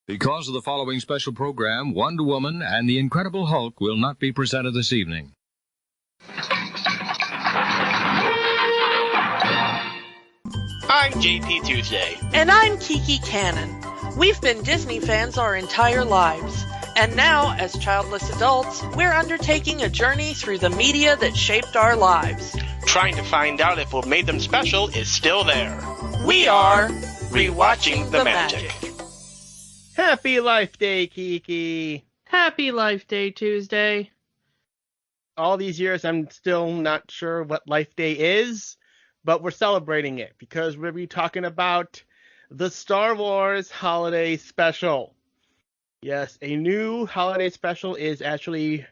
Because of the following special program, Wonder Woman and the Incredible Hulk will not be presented this evening. I'm JP Tuesday. And I'm Kiki Canon. We've been Disney fans our entire lives. And now, as childless adults, we're undertaking a journey through the media that shaped our lives. Trying to find out if what made them special is still there. We are Rewatching the Magic. Happy Life Day, Kiki. Happy Life Day, Tuesday. All these years, I'm still not sure what Life Day is, but we're celebrating it because we'll be talking about the Star Wars Holiday Special. Yes, a new holiday special is actually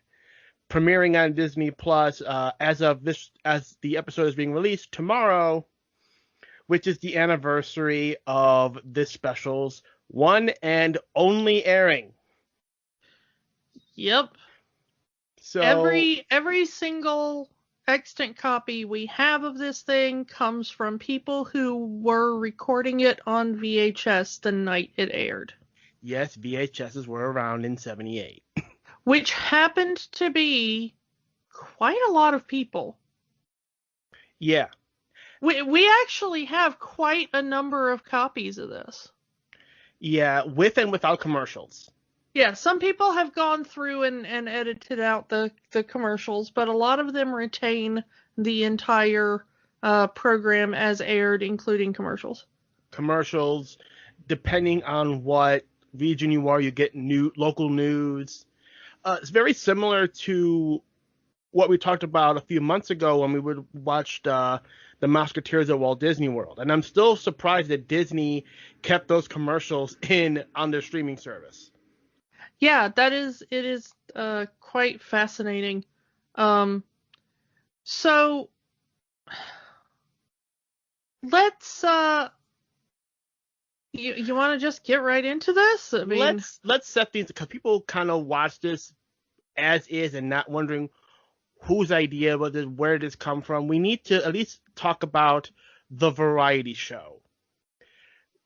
premiering on Disney Plus as the episode is being released tomorrow, which is the anniversary of this special's one and only airing. Yep. So every single extant copy we have of this thing comes from people who were recording it on VHS the night it aired. Yes, VHSs were around in 78. Which happened to be quite a lot of people. Yeah. We actually have quite a number of copies of this. Yeah, with and without commercials. Yeah, some people have gone through and edited out the commercials, but a lot of them retain the entire program as aired, including commercials. Commercials, depending on what region you are, you get local news. It's very similar to what we talked about a few months ago when we watched The Musketeers at Walt Disney World. And I'm still surprised that Disney kept those commercials on their streaming service. Yeah, it is quite fascinating. So let's you want to just get right into this? I mean, let's set things, because people kind of watch this as is and not wondering whose idea was it, where did this come from. We need to at least talk about the variety show.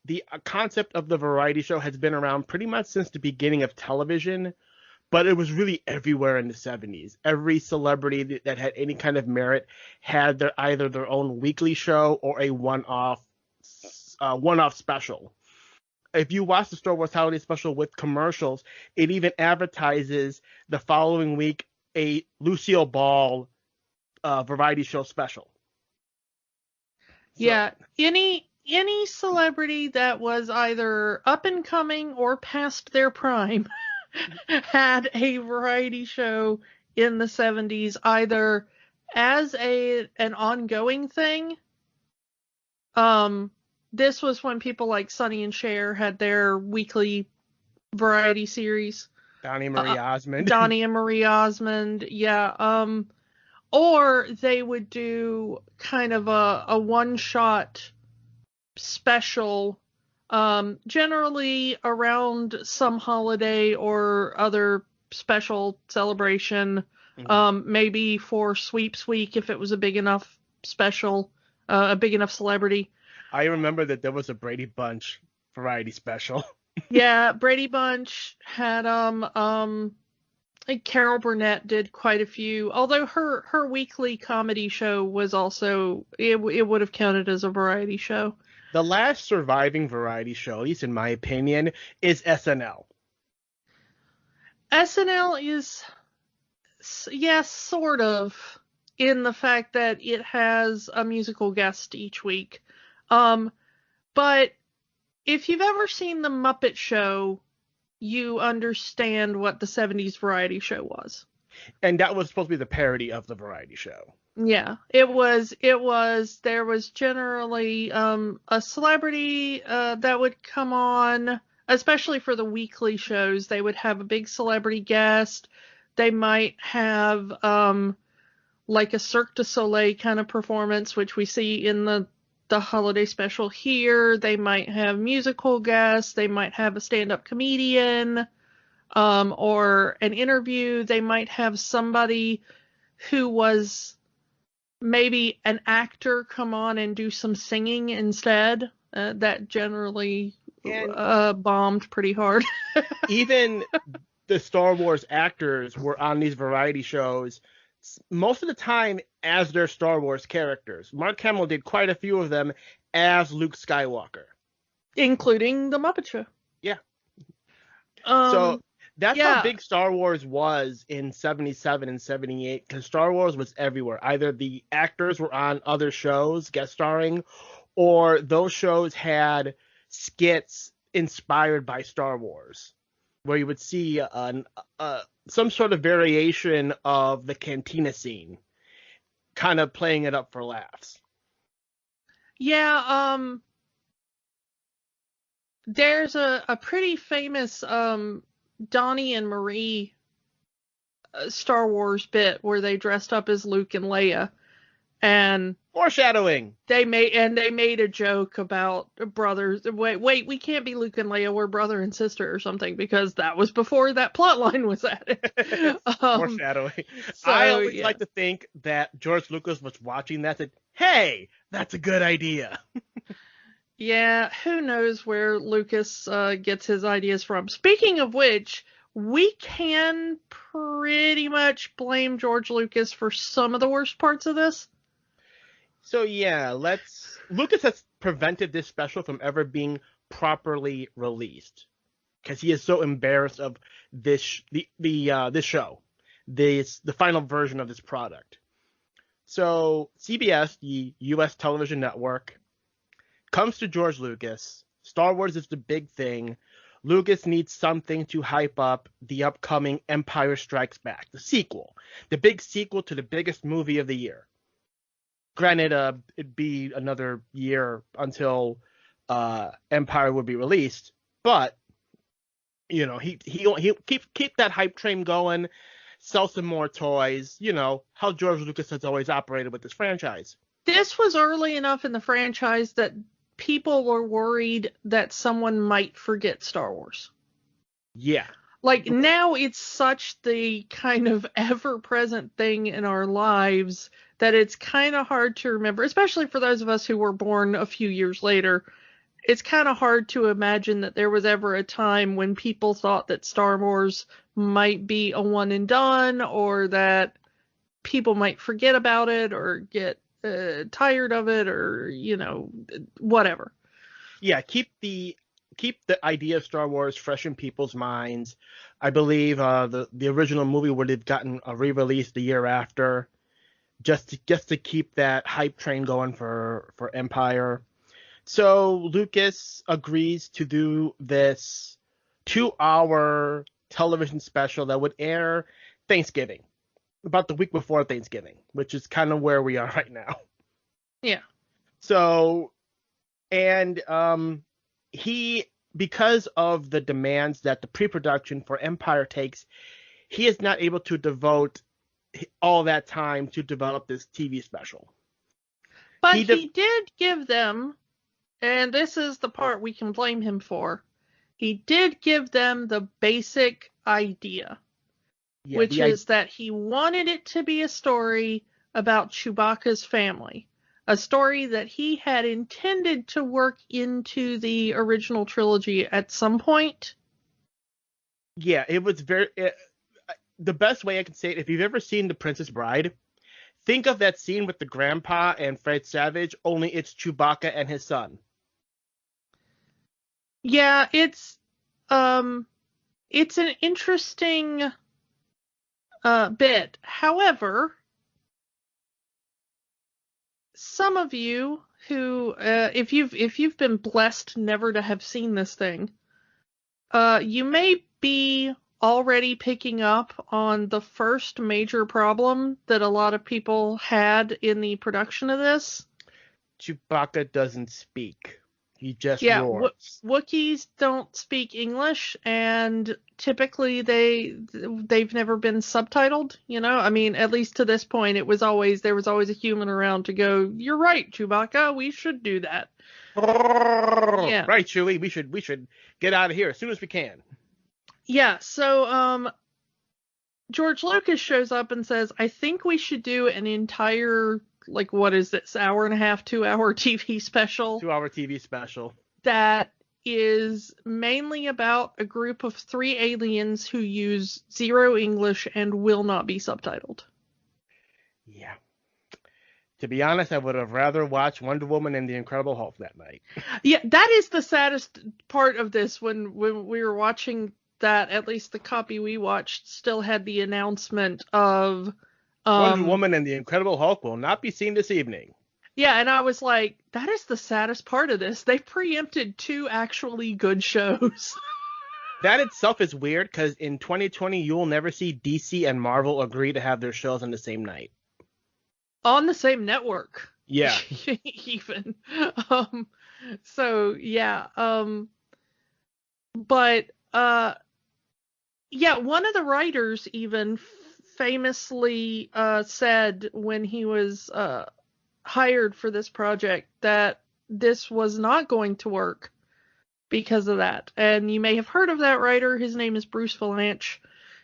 The concept of the variety show has been around pretty much since the beginning of television, but it was really everywhere in the 70s. Every celebrity that had any kind of merit had either their own weekly show or a one-off special. If you watch the Star Wars Holiday Special with commercials, it even advertises the following week a Lucille Ball variety show special. Yeah, any celebrity that was either up and coming or past their prime had a variety show in the 70s, either as an ongoing thing. This was when people like Sonny and Cher had their weekly variety series. Donnie and Marie Osmond. Donnie and Marie Osmond, yeah. Or they would do kind of a one-shot special, generally around some holiday or other special celebration, maybe for Sweeps Week if it was a big enough special, a big enough celebrity. I remember that there was a Brady Bunch variety special. Yeah, Brady Bunch had Carol Burnett did quite a few, although her weekly comedy show was also it would have counted as a variety show. The last surviving variety show, at least in my opinion, is SNL. SNL is, yes, sort of, in the fact that it has a musical guest each week. But if you've ever seen The Muppet Show, you understand what the 70s variety show was. And that was supposed to be the parody of the variety show. Yeah, it was. There was generally a celebrity that would come on, especially for the weekly shows. They would have a big celebrity guest. They might have like a Cirque du Soleil kind of performance, which we see in the holiday special here. They might have musical guests. They might have a stand-up comedian or an interview. They might have somebody who was maybe an actor come on and do some singing instead. That generally bombed pretty hard. Even the Star Wars actors were on these variety shows most of the time as their Star Wars characters. Mark Hamill did quite a few of them as Luke Skywalker. Including the Muppet Show. Yeah. Um, So that's yeah. how big Star Wars was in 77 and 78, because Star Wars was everywhere. Either the actors were on other shows guest starring, or those shows had skits inspired by Star Wars, where you would see some sort of variation of the cantina scene, kind of playing it up for laughs. Yeah, there's a pretty famous Donnie and Marie Star Wars bit where they dressed up as Luke and Leia, and Foreshadowing. they made a joke about brothers. Wait, we can't be Luke and Leia. We're brother and sister or something, because that was before that plot line was added. Foreshadowing. So, I always yeah. like to think that George Lucas was watching that and said, hey, that's a good idea. Yeah, who knows where Lucas gets his ideas from. Speaking of which, we can pretty much blame George Lucas for some of the worst parts of this. So yeah, Lucas has prevented this special from ever being properly released, because he is so embarrassed of this this show, the final version of this product. So CBS, the U.S. television network, comes to George Lucas. Star Wars is the big thing. Lucas needs something to hype up the upcoming Empire Strikes Back, the sequel, the big sequel to the biggest movie of the year. Granted, it'd be another year until Empire would be released, but you know, he'll keep that hype train going, sell some more toys. You know how George Lucas has always operated with this franchise. This was early enough in the franchise that people were worried that someone might forget Star Wars. Yeah. Like, now it's such the kind of ever-present thing in our lives that it's kind of hard to remember, especially for those of us who were born a few years later. It's kind of hard to imagine that there was ever a time when people thought that Star Wars might be a one and done, or that people might forget about it or get tired of it, or, you know, whatever. Yeah, keep the idea of Star Wars fresh in people's minds. I believe the original movie would have gotten a re-release the year after, just to keep that hype train going for Empire. So Lucas agrees to do this 2-hour television special that would air Thanksgiving, about the week before Thanksgiving, which is kind of where we are right now. Yeah. So, and because of the demands that the pre-production for Empire takes, he is not able to devote all that time to develop this TV special. But he did give them, and this is the part we can blame him for, he did give them the basic idea, which is that he wanted it to be a story about Chewbacca's family. A story that he had intended to work into the original trilogy at some point. Yeah, it was the best way I can say it, if you've ever seen The Princess Bride, think of that scene with the grandpa and Fred Savage, only it's Chewbacca and his son. Yeah, it's an interesting bit. However, some of you who, if you've been blessed never to have seen this thing, you may be already picking up on the first major problem that a lot of people had in the production of this. Chewbacca doesn't speak. He just roars. Wookiees don't speak English, and typically they've never been subtitled, you know? I mean, at least to this point, there was always a human around to go, "You're right, Chewbacca, we should do that." Yeah. Right, Chewie, we should get out of here as soon as we can. Yeah, so George Lucas shows up and says, "I think we should do an entire, like, what is this, hour and a half, 2-hour TV special?" 2-hour TV special. That is mainly about a group of 3 aliens who use 0 English and will not be subtitled. Yeah. To be honest, I would have rather watched Wonder Woman and the Incredible Hulk that night. Yeah, that is the saddest part of this. When we were watching that, at least the copy we watched still had the announcement of Wonder Woman and the Incredible Hulk will not be seen this evening. Yeah, and I was like, that is the saddest part of this. They preempted 2 actually good shows. That itself is weird, because in 2020, you will never see DC and Marvel agree to have their shows on the same night. On the same network. Yeah. Even. So, yeah. But, yeah, one of the writers even famously said when he was hired for this project that this was not going to work because of that. And you may have heard of that writer. His name is Bruce Valanche.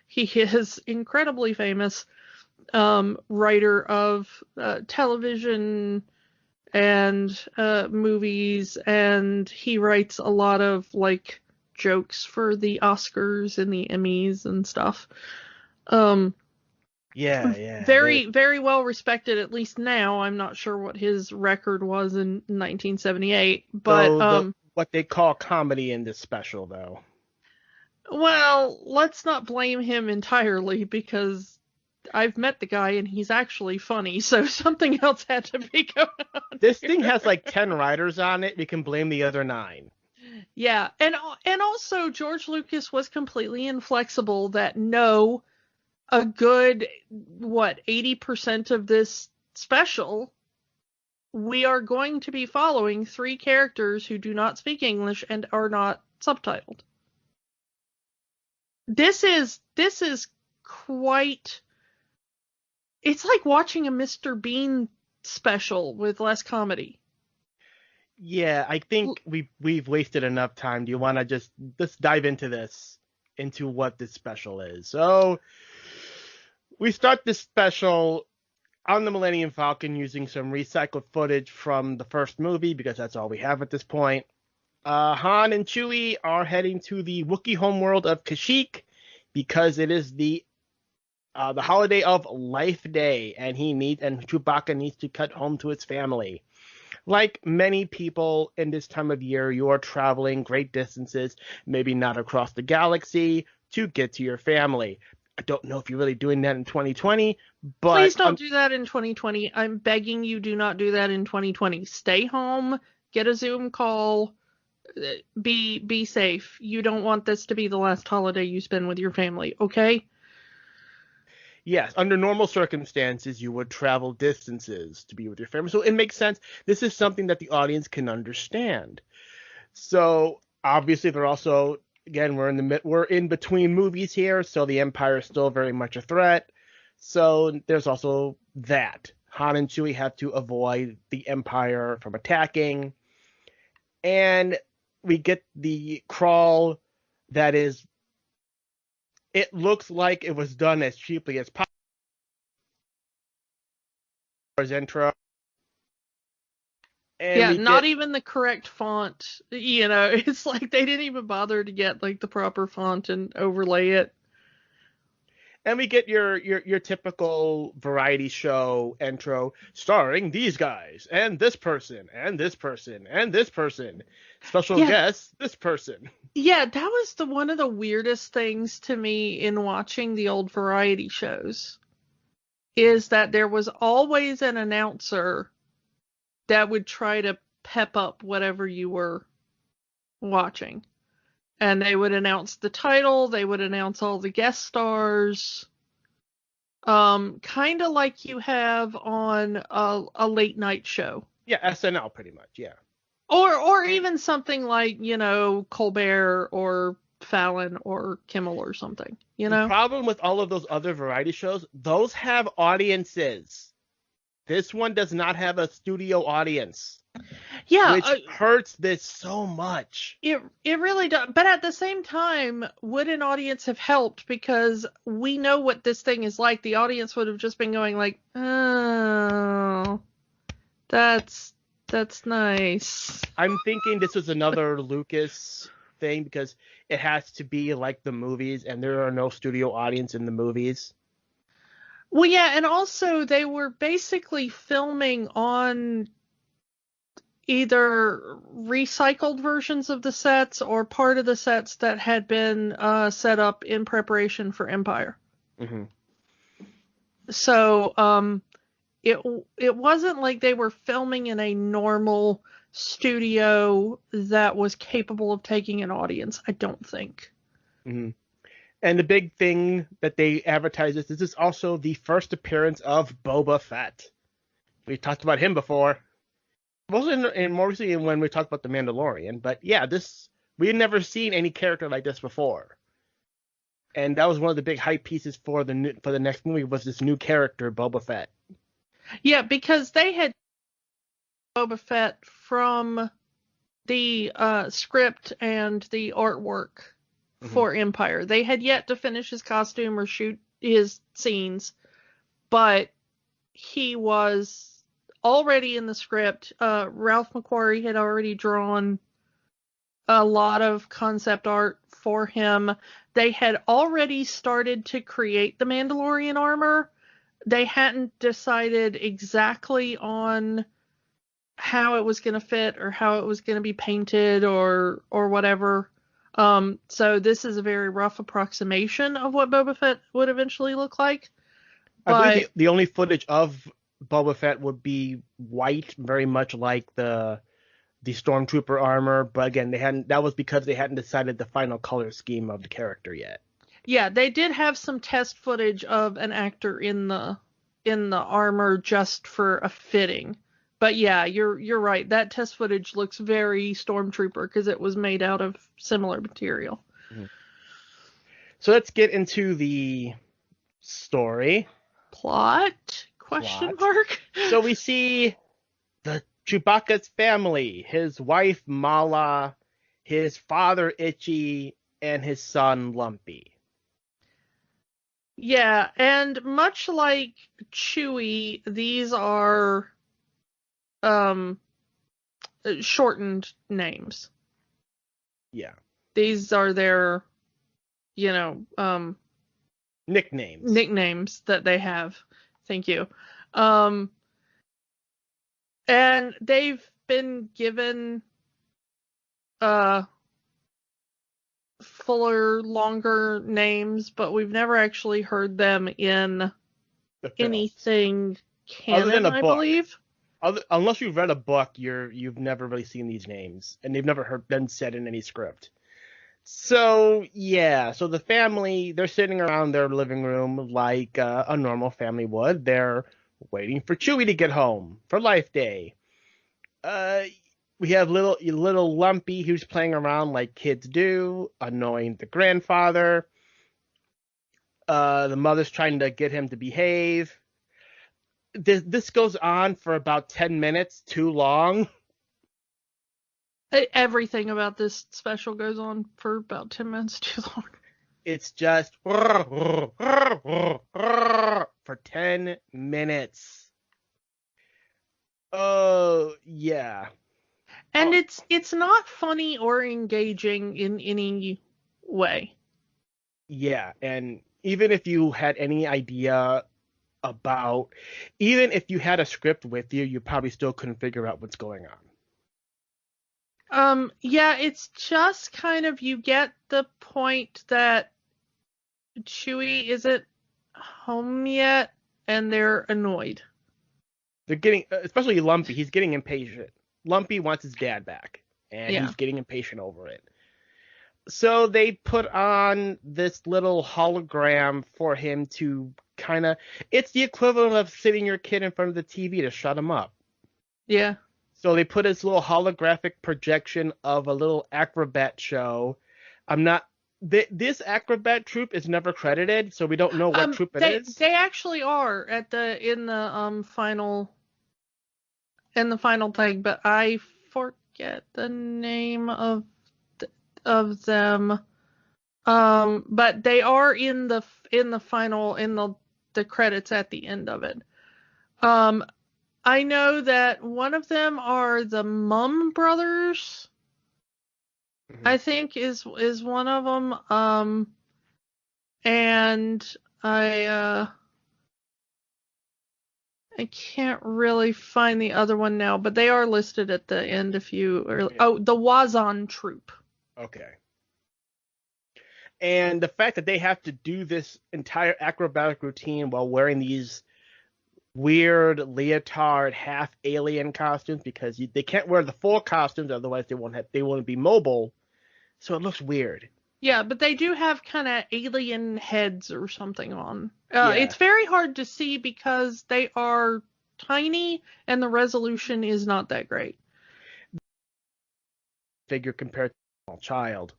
He is incredibly famous writer of television and movies, and he writes a lot of like jokes for the Oscars and the Emmys and stuff. Yeah. Very well respected, at least now. I'm not sure what his record was in 1978, but what they call comedy in this special, though. Well, let's not blame him entirely, because I've met the guy and he's actually funny, so something else had to be going on. This thing has like 10 writers on it. We can blame the other 9. Yeah, and also George Lucas was completely inflexible that no, a good, 80% of this special, we are going to be following 3 characters who do not speak English and are not subtitled. This is quite, it's like watching a Mr. Bean special with less comedy. Yeah, I think we've wasted enough time. Do you want to just dive into what this special is? So we start this special on the Millennium Falcon using some recycled footage from the first movie, because that's all we have at this point. Han and Chewie are heading to the Wookiee homeworld of Kashyyyk because it is the holiday of Life Day, and Chewbacca needs to cut home to his family. Like many people in this time of year, you are traveling great distances, maybe not across the galaxy, to get to your family. I don't know if you're really doing that in 2020, but... Please don't do that in 2020. I'm begging you, do not do that in 2020. Stay home, get a Zoom call, be safe. You don't want this to be the last holiday you spend with your family, okay? Yes, under normal circumstances, you would travel distances to be with your family. So it makes sense. This is something that the audience can understand. So obviously, they're also, again, we're in between movies here, so the Empire is still very much a threat. So there's also that. Han and Chewie have to avoid the Empire from attacking. And we get the crawl that is... It looks like it was done as cheaply as possible. Intro. And not even the correct font. It's like they didn't even bother to get like the proper font and overlay it. And we get your typical variety show intro starring these guys and this person and this person and this person. Special guest, this person. Yeah, that was one of the weirdest things to me in watching the old variety shows, is that there was always an announcer that would try to pep up whatever you were watching. And they would announce the title, they would announce all the guest stars, kind of like you have on a late night show. Yeah, SNL pretty much, yeah. Or even something like, Colbert or Fallon or Kimmel or something, The problem with all of those other variety shows, those have audiences. This one does not have a studio audience. Yeah. Which hurts this so much. It really does. But at the same time, would an audience have helped? Because we know what this thing is like. The audience would have just been going like, oh, that's That's nice. I'm thinking this was another Lucas thing because it has to be like the movies, and there are no studio audience in the movies. Well, yeah, and also they were basically filming on either recycled versions of the sets or part of the sets that had been set up in preparation for Empire. Mm-hmm. So it wasn't like they were filming in a normal studio that was capable of taking an audience, I don't think. Mm-hmm. And the big thing that they advertise is this is also the first appearance of Boba Fett. We talked about him before. Mostly in more recently when we talked about the Mandalorian, but yeah, we had never seen any character like this before, and that was one of the big hype pieces for the next movie was this new character Boba Fett. Yeah, because they had Boba Fett from the script and the artwork for Empire. They had yet to finish his costume or shoot his scenes, but he was already in the script. Ralph McQuarrie had already drawn a lot of concept art for him. They had already started to create the Mandalorian armor. They hadn't decided exactly on how it was going to fit or how it was going to be painted or whatever. So this is a very rough approximation of what Boba Fett would eventually look like. I believe the only footage of Boba Fett would be white, very much like the Stormtrooper armor, but again, that was because they hadn't decided the final color scheme of the character yet. Yeah, they did have some test footage of an actor in the armor just for a fitting. But yeah, you're right. That test footage looks very Stormtrooper because it was made out of similar material. Mm-hmm. So let's get into the story. Plot? Question mark? So we see the Chewbacca's family, his wife Mala, his father Itchy, and his son Lumpy. Yeah, and much like Chewie, these are shortened names. Yeah. These are their, nicknames that they have. Thank you. And they've been given fuller, longer names, but we've never actually heard them in anything canon, I believe. Unless you've read a book, you've never really seen these names, and they've never been said in any script. So yeah, so the family, they're sitting around their living room like a normal family would. They're waiting for Chewie to get home for Life Day. We have little Lumpy who's playing around like kids do, annoying the grandfather. The mother's trying to get him to behave. This goes on for about 10 minutes, too long. Everything about this special goes on for about 10 minutes too long. It's just for 10 minutes. Oh, yeah. And it's not funny or engaging in any way. Yeah, and even if you had any idea even if you had a script with you, you probably still couldn't figure out what's going on. Yeah, it's just kind of, you get the point that Chewie isn't home yet, and they're annoyed. They're getting, especially Lumpy, he's getting impatient. Lumpy wants his dad back, and he's getting impatient over it. So they put on this little hologram for him to it's the equivalent of sitting your kid in front of the TV to shut him up. Yeah. So they put this little holographic projection of a little acrobat show. This acrobat troupe is never credited, so we don't know what troupe it is. They actually are in the final thing, but I forget the name of them. But they are in the final, in the credits at the end of it. I know that one of them are the Mum brothers. Mhm. I think is one of them. And I can't really find the other one now, but they are listed at the end if you the Wazan Troop. Okay. And the fact that they have to do this entire acrobatic routine while wearing these weird leotard half alien costumes, because they can't wear the full costumes, otherwise they won't be mobile. So it looks weird. Yeah, but they do have kind of alien heads or something on. Yeah. It's very hard to see because they are tiny and the resolution is not that great. Figure compared to a small child.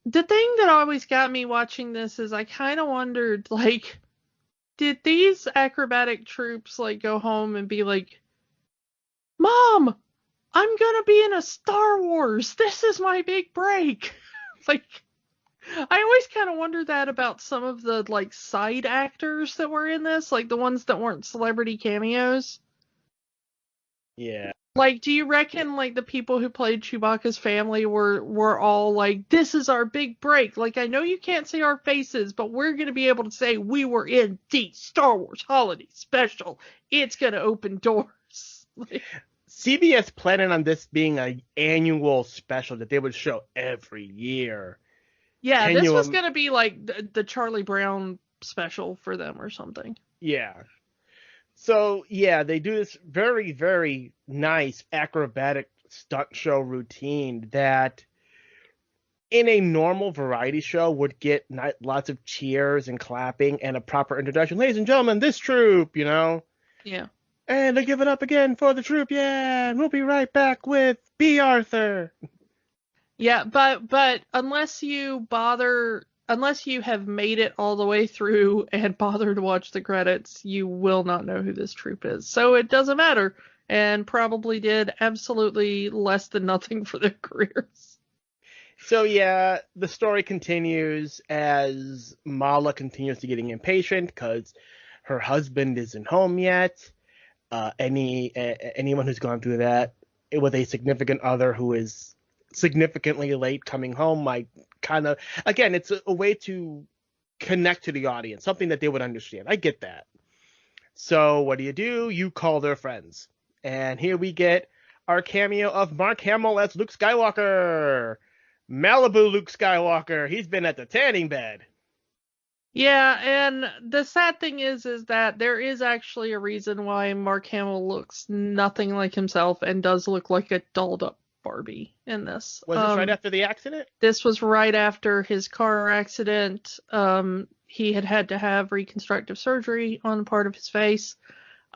The thing that always got me watching this is I kind of wondered, like, did these acrobatic troops like go home and be like, Mom, I'm gonna be in a Star Wars. This is my big break. Like, I always kind of wonder that about some of the like side actors that were in this, like the ones that weren't celebrity cameos. Yeah. Like, do you reckon like the people who played Chewbacca's family were all like, this is our big break? Like, I know you can't see our faces, but we're gonna be able to say we were in the Star Wars Holiday Special. It's gonna open doors. Like, CBS planning on this being an annual special that they would show every year. yeah, this was gonna be like the Charlie Brown special for them or something. Yeah. So, yeah, they do this very, very nice acrobatic stunt show routine that in a normal variety show would get lots of cheers and clapping and a proper introduction. Ladies and gentlemen, this troop, you know? Yeah. And they give it up again for the troop, yeah, and we'll be right back with B. Arthur. Yeah, but unless you have made it all the way through and bother to watch the credits, you will not know who this troop is. So it doesn't matter, and probably did absolutely less than nothing for their careers. So yeah, the story continues as Mala continues to getting impatient because her husband isn't home yet. Anyone who's gone through that with a significant other who is significantly late coming home might kind of, again, it's a way to connect to the audience, something that they would understand. I get that. So what do? You call their friends. And here we get our cameo of Mark Hamill as Luke Skywalker. Malibu Luke Skywalker. He's been at the tanning bed. Yeah, and the sad thing is that there is actually a reason why Mark Hamill looks nothing like himself and does look like a dolled up Barbie in this. Was this right after the accident? This was right after his car accident. He had to have reconstructive surgery on part of his face.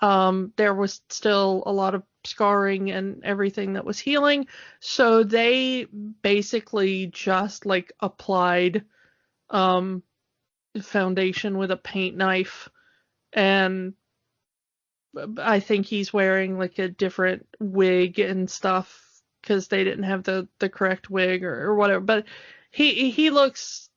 There was still a lot of scarring and everything that was healing. So they basically just like applied foundation with a paint knife, and I think he's wearing like a different wig and stuff because they didn't have the correct wig or whatever. But he looks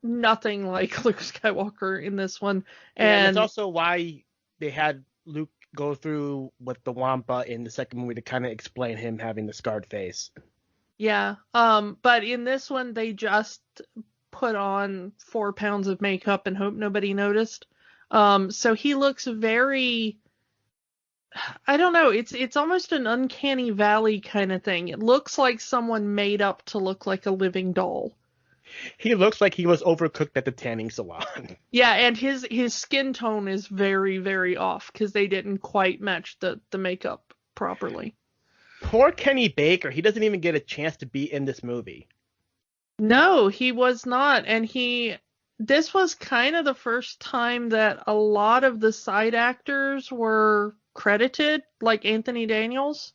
nothing like Luke Skywalker in this one. And it's also why they had Luke go through with the Wampa in the second movie to kind of explain him having the scarred face. Yeah. But in this one, they just put on 4 pounds of makeup and hope nobody noticed. So he looks very, I don't know, it's almost an uncanny valley kind of thing. It looks like someone made up to look like a living doll. He looks like he was overcooked at the tanning salon. Yeah, and his skin tone is very, very off because they didn't quite match the makeup properly. Poor Kenny Baker. He doesn't even get a chance to be in this movie. No, he was not. And this was kind of the first time that a lot of the side actors were credited, like Anthony Daniels.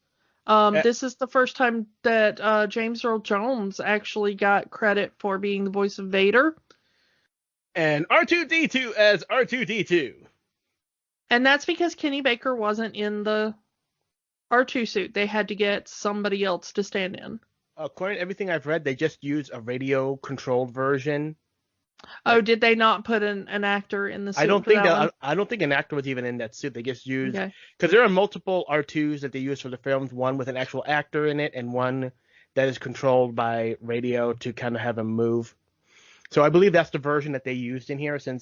This is the first time that James Earl Jones actually got credit for being the voice of Vader. And R2-D2 as R2-D2. And that's because Kenny Baker wasn't in the R2 suit. They had to get somebody else to stand in. According to everything I've read, they just used a radio-controlled version Oh, did they not put an actor in the suit I don't for think that one? I don't think an actor was even in that suit. They just used, Okay. because there are multiple R2s that they use for the films. One with an actual actor in it, and one that is controlled by radio to kind of have him move. So I believe that's the version that they used in here, and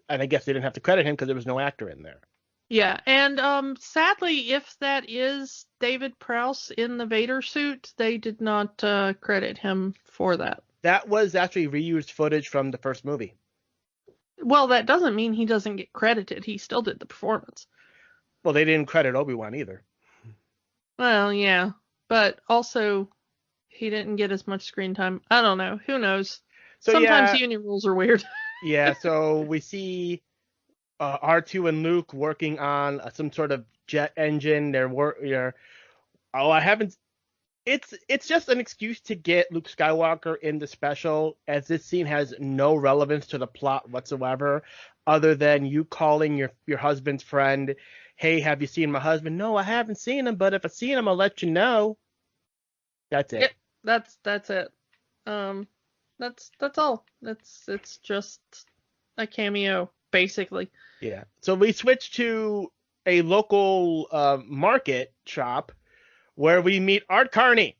I guess they didn't have to credit him because there was no actor in there. Yeah, and sadly, if that is David Prowse in the Vader suit, they did not credit him for that. That was actually reused footage from the first movie. Well, that doesn't mean he doesn't get credited. He still did the performance. Well, they didn't credit Obi-Wan either. Well, yeah, but also he didn't get as much screen time. I don't know. Who knows? So Sometimes yeah, union rules are weird. yeah. So we see R2 and Luke working on some sort of jet engine. I haven't. It's just an excuse to get Luke Skywalker in the special, as this scene has no relevance to the plot whatsoever, other than you calling your husband's friend, "Hey, have you seen my husband?" "No, I haven't seen him, but if I see him, I'll let you know." That's it. Yep, that's it. That's all. It's just a cameo, basically. Yeah. So we switch to a local market shop where we meet Art Carney.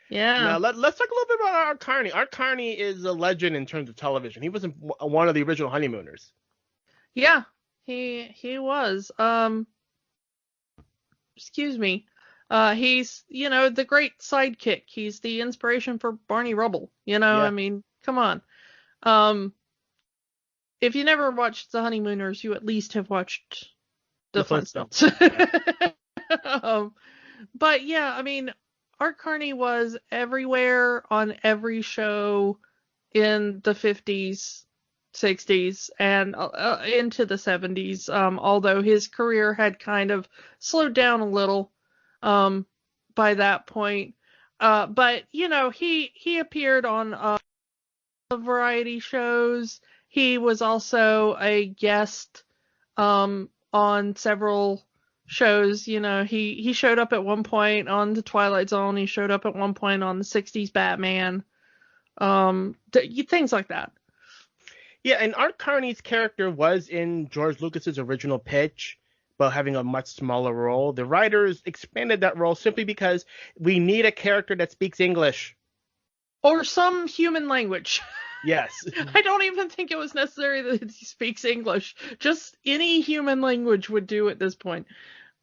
Yeah. Now let's talk a little bit about Art Carney. Art Carney is a legend in terms of television. He was one of the original Honeymooners. Yeah, he was. Excuse me. He's, the great sidekick. He's the inspiration for Barney Rubble. Yeah. I mean, come on. If you never watched The Honeymooners, you at least have watched The Flintstones. But yeah, I mean, Art Carney was everywhere on every show in the 50s, 60s, and into the 70s, although his career had kind of slowed down a little by that point. But, he appeared on variety shows. He was also a guest on several shows. He showed up at one point on The Twilight Zone. He showed up at one point on the 60s Batman. Things like that. Yeah, and Art Carney's character was in George Lucas's original pitch, but having a much smaller role. The writers expanded that role simply because we need a character that speaks English. Or some human language. Yes. I don't even think it was necessary that he speaks English. Just any human language would do at this point.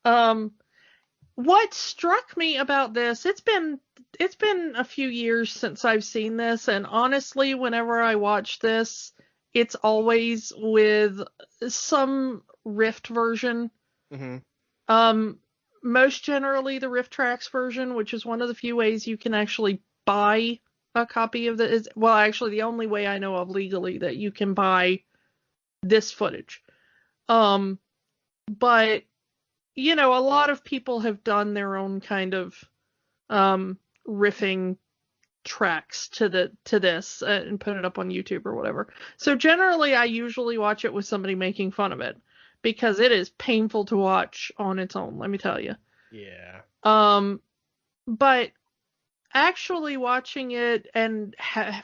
What struck me about this, it's been a few years since I've seen this, and honestly, whenever I watch this, it's always with some Rift version. Mm-hmm. Most generally the Rift Tracks version, which is one of the few ways you can actually buy a copy of actually the only way I know of legally that you can buy this footage. But a lot of people have done their own kind of riffing tracks to this and put it up on YouTube or whatever. So generally I usually watch it with somebody making fun of it, because it is painful to watch on its own, let me tell you. Yeah. But actually watching it and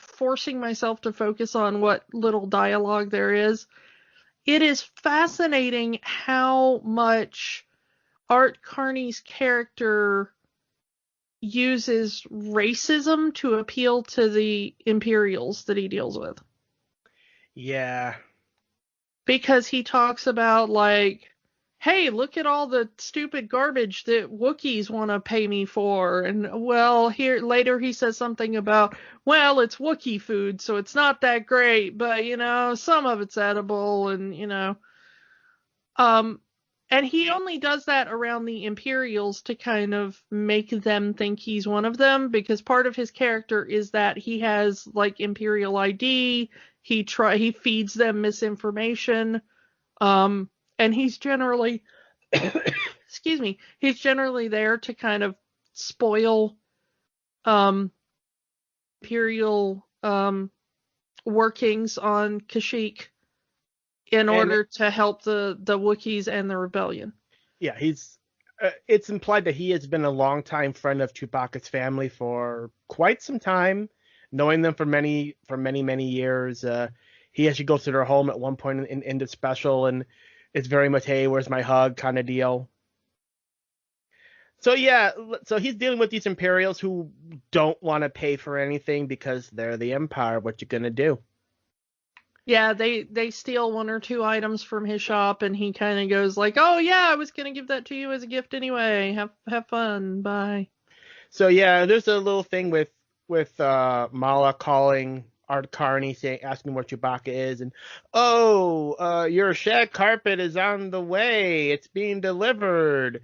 forcing myself to focus on what little dialogue there is, it is fascinating how much Art Carney's character uses racism to appeal to the Imperials that he deals with. Yeah. Because he talks about, like, hey, look at all the stupid garbage that Wookiees want to pay me for. And, well, here later he says something about, well, it's Wookiee food, so it's not that great, but, some of it's edible, and, and he only does that around the Imperials to kind of make them think he's one of them, because part of his character is that he has, like, Imperial ID, he feeds them misinformation, and he's generally, excuse me, he's generally there to kind of spoil Imperial workings on Kashyyyk in order to help the Wookiees and the rebellion. Yeah, it's implied that he has been a longtime friend of Chewbacca's family for quite some time. knowing them for many years. He actually goes to their home at one point in the special, and it's very much, hey, where's my hug kind of deal. So yeah, so he's dealing with these Imperials who don't want to pay for anything because they're the Empire. What you gonna do? Yeah, they steal one or two items from his shop, and he kind of goes like, "Oh yeah, I was gonna give that to you as a gift anyway. Have fun. Bye." So yeah, there's a little thing with Mala calling Art Carney, asking where Chewbacca is, and your shag carpet is on the way. It's being delivered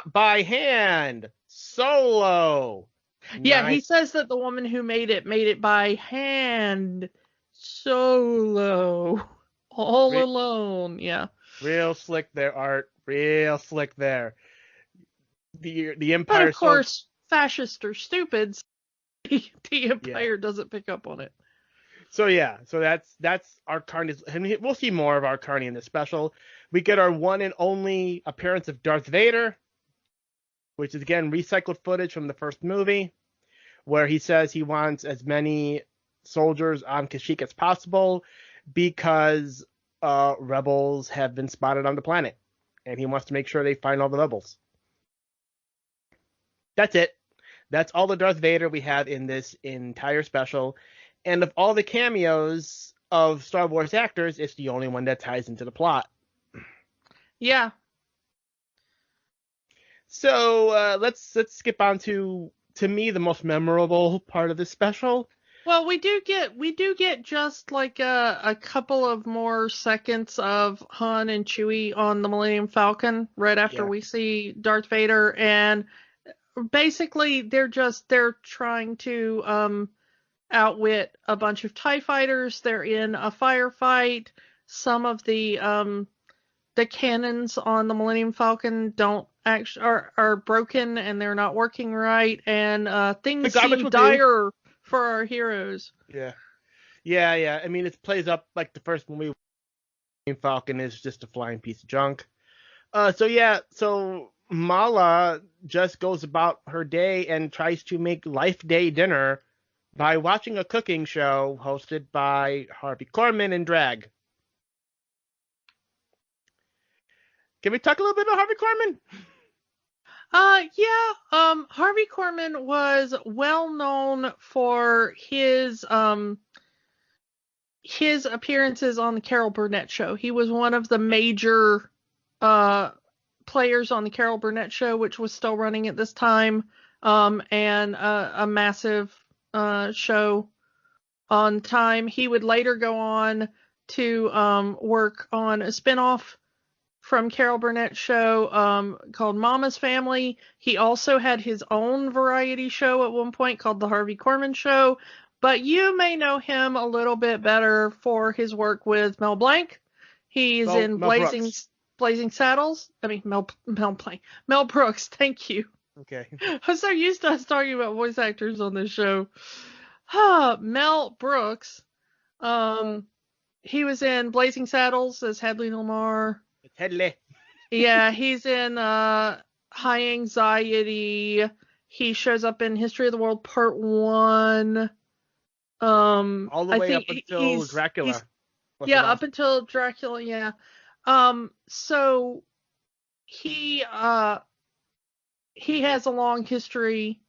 by hand, solo. Yeah, Nice. he says that the woman who made it by hand, solo, all alone. Yeah. Real slick there, Art. Real slick there. The But Empire. of course, fascists are stupid. So the Empire doesn't pick up on it. So yeah, so that's Art Carney's, and we'll see more of Art Carney in the special. We get our one and only appearance of Darth Vader, which is again recycled footage from the first movie, where he says he wants as many soldiers on Kashyyyk as possible because rebels have been spotted on the planet, and he wants to make sure they find all the rebels. That's it. That's all the Darth Vader we have in this entire special. And of all the cameos of Star Wars actors, it's the only one that ties into the plot. Yeah. So let's skip on to me, the most memorable part of this special. Well, we do get just like a couple of more seconds of Han and Chewie on the Millennium Falcon right after we see Darth Vader, and basically they're trying to outwit a bunch of TIE fighters. They're in a firefight. Some of the cannons on the Millennium Falcon are broken and they're not working right, and things seem dire for our heroes. Yeah. I mean, it plays up like the first movie. Falcon is just a flying piece of junk. So Mala just goes about her day and tries to make life day dinner by watching a cooking show hosted by Harvey Korman in drag. Can we talk a little bit about Harvey Korman? Harvey Korman was well known for his appearances on the Carol Burnett show. He was one of the major players on the Carol Burnett show, which was still running at this time, and a massive show on time. He would later go on to work on a spinoff from Carol Burnett's show called Mama's Family. He also had his own variety show at one point called The Harvey Korman Show, but you may know him a little bit better for his work with Mel Blanc. He's in Blazing Saddles. I mean, Mel Brooks, thank you. Okay. I'm so used to us talking about voice actors on this show. Mel Brooks. He was in Blazing Saddles as Hadley Lamar. Headley. Yeah, he's in High Anxiety. He shows up in History of the World Part 1. All the way up until Dracula. Up until Dracula, yeah. So he has a long history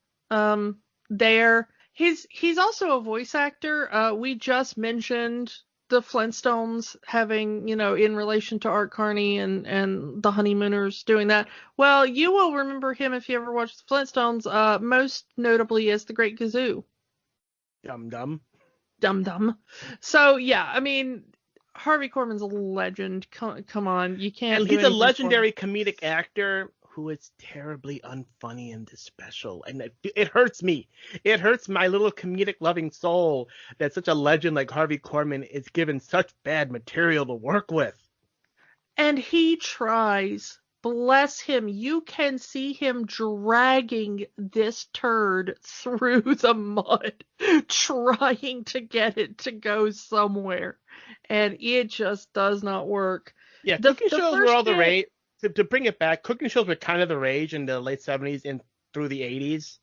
there. He's also a voice actor. We just mentioned the Flintstones having, in relation to Art Carney and the Honeymooners doing that. Well, you will remember him if you ever watched the Flintstones, most notably as the Great Gazoo. Dum-dum. Dum-dum. So, yeah, I mean, Harvey Korman's a legend. Come on, you can't. And he's a legendary comedic actor who is terribly unfunny in this special, and it hurts me. It hurts my little comedic loving soul that such a legend like Harvey Korman is given such bad material to work with. And he tries. Bless him. You can see him dragging this turd through the mud, trying to get it to go somewhere. And it just does not work. Yeah, cooking shows were all the rage. To bring it back, cooking shows were kind of the rage in the late 70s and through the 80s.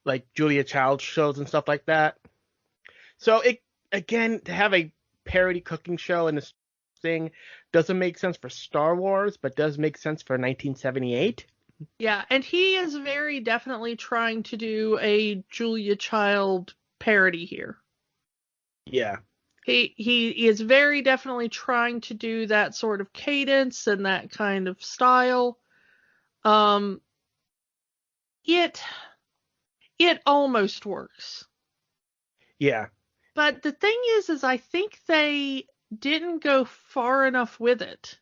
Like Julia Child shows and stuff like that. So it again to have a parody cooking show and this thing doesn't make sense for Star Wars, but does make sense for 1978. Yeah, and he is very definitely trying to do a Julia Child parody here. Yeah. He is very definitely trying to do that sort of cadence and that kind of style. It almost works. Yeah. But the thing is I think they didn't go far enough with it.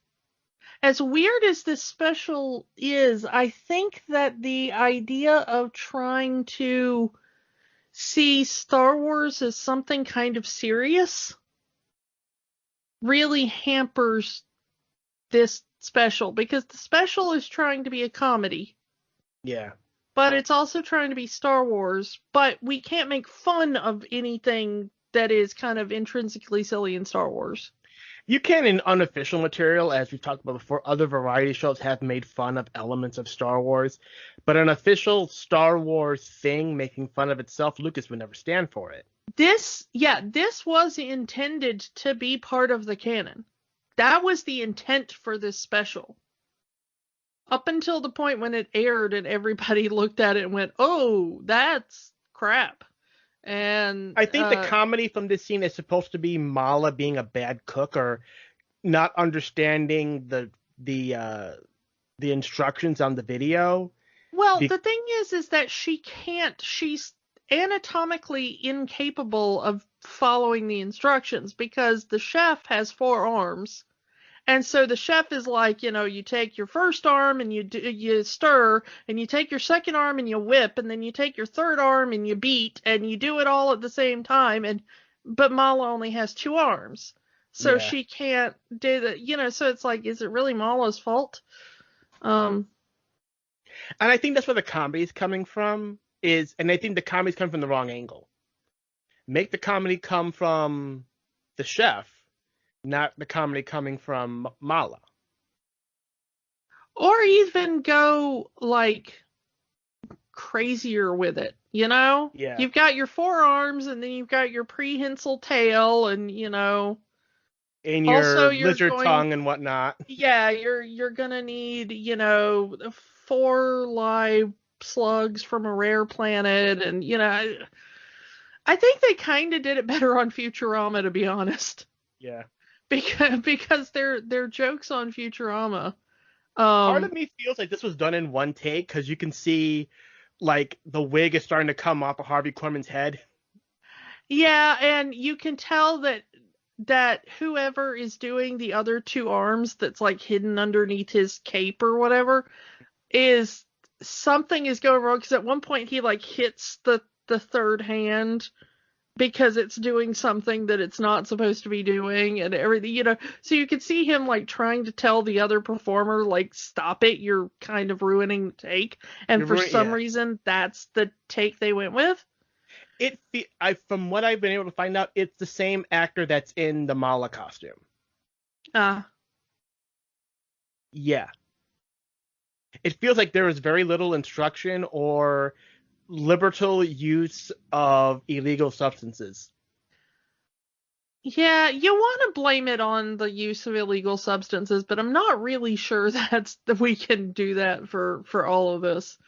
As weird as this special is, I think that the idea of trying to see Star Wars as something kind of serious really hampers this special, because the special is trying to be a comedy. Yeah. But it's also trying to be Star Wars, but we can't make fun of anything that is kind of intrinsically silly in Star Wars. You can, in unofficial material, as we've talked about before, other variety shows have made fun of elements of Star Wars, but an official Star Wars thing making fun of itself, Lucas would never stand for it. This was intended to be part of the canon. That was the intent for this special. Up until the point when it aired and everybody looked at it and went, "Oh, that's crap." And I think the comedy from this scene is supposed to be Mala being a bad cook or not understanding the instructions on the video. Well, the thing is that she's anatomically incapable of following the instructions because the chef has 4 arms. And so the chef is like, you take your first arm and you stir, and you take your second arm and you whip, and then you take your third arm and you beat, and you do it all at the same time. But Mala only has 2 arms, so she can't do that. So it's like, is it really Mala's fault? And I think that's where the comedy is coming from. And I think the comedy's come from the wrong angle. Make the comedy come from the chef, not the comedy coming from Mala. Or even go, like, crazier with it, Yeah. You've got your 4 arms, and then you've got your prehensile tail, and, And your lizard tongue and whatnot. Yeah, you're gonna need, 4 live slugs from a rare planet, and, I think they kind of did it better on Futurama, to be honest. Yeah. Because their jokes on Futurama. Part of me feels like this was done in one take, because you can see, like, the wig is starting to come off of Harvey Korman's head. Yeah, and you can tell that whoever is doing the other 2 arms that's, like, hidden underneath his cape or whatever, is something is going wrong, because at one point he, like, hits the third hand because it's doing something that it's not supposed to be doing, and everything, so you can see him, like, trying to tell the other performer, like, stop it, you're kind of ruining the take, and for some reason that's the take they went with. From what I've been able to find out, it's the same actor that's in the Mala costume. Yeah. It feels like there is very little instruction or liberal use of illegal substances. Yeah, you want to blame it on the use of illegal substances, but I'm not really sure that we can do that for all of this.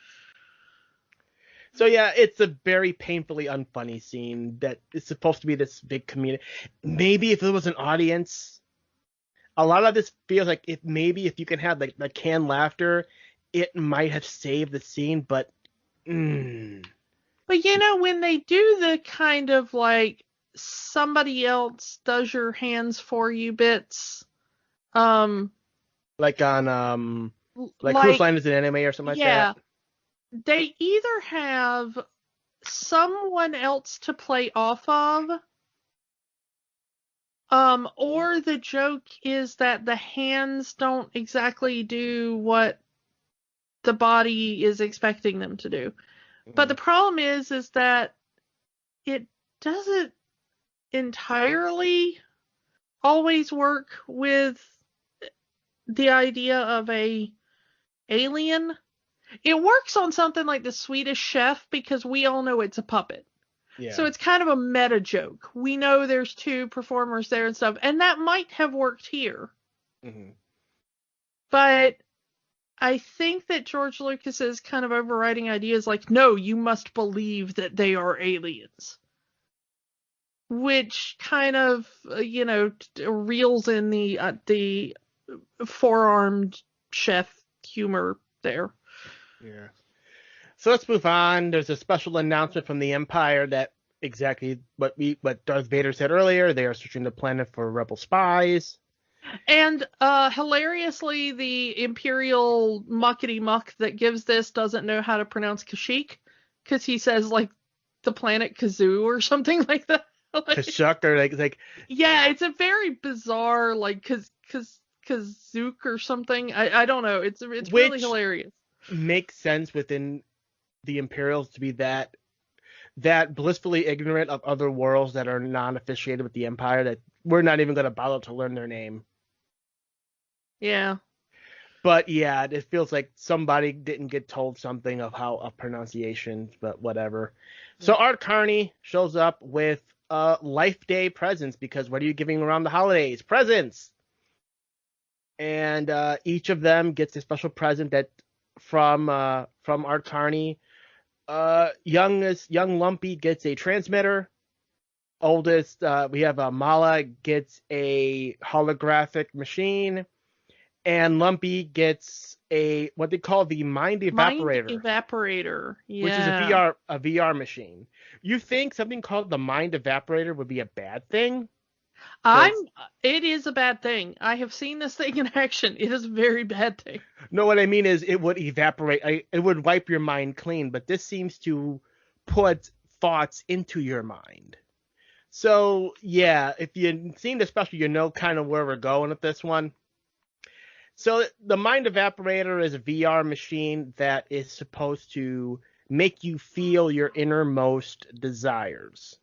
So yeah, it's a very painfully unfunny scene that is supposed to be this big community. Maybe if there was an audience, a lot of this feels like if you can have like the canned laughter, it might have saved the scene, but But when they do the kind of like somebody else does your hands for you bits, like on Cruise Line is an anime or something like that. They either have someone else to play off of, or the joke is that the hands don't exactly do what the body is expecting them to do. But the problem is that it doesn't entirely always work with the idea of a alien. It works on something like the Swedish Chef because we all know it's a puppet. Yeah. So it's kind of a meta joke. We know there's 2 performers there and stuff, and that might have worked here. Mm-hmm. But I think that George Lucas's kind of overriding idea is like, no, you must believe that they are aliens. Which kind of, reels in the four-armed chef humor there. Yeah. So let's move on. There's a special announcement from the Empire that exactly what Darth Vader said earlier. They are searching the planet for rebel spies. And hilariously, the Imperial muckety-muck that gives this doesn't know how to pronounce Kashyyyk, because he says, like, the planet Kazoo or something like that. Kashyyyk, or like. Yeah, it's a very bizarre, like, Kazook or something. I don't know. It's really hilarious. Makes sense within the Imperials to be that blissfully ignorant of other worlds that are non-affiliated with the Empire, that we're not even going to bother to learn their name. Yeah. But yeah, it feels like somebody didn't get told something of pronunciation, but whatever. So Art Carney shows up with Life Day presents, because what are you giving around the holidays? Presents! And each of them gets a special present that from Art Carney. Young Lumpy gets a transmitter. Oldest, we have Mala gets a holographic machine, and Lumpy gets what they call the Mind Evaporator. Mind Evaporator, yeah. Which is a VR machine. You think something called the Mind Evaporator would be a bad thing? It is a bad thing. I have seen this thing in action. It is a very bad thing. No, what I mean is it would evaporate. It would wipe your mind clean, but this seems to put thoughts into your mind. So, yeah, if you've seen the special, you know kind of where we're going with this one. So the Mind Evaporator is a VR machine that is supposed to make you feel your innermost desires.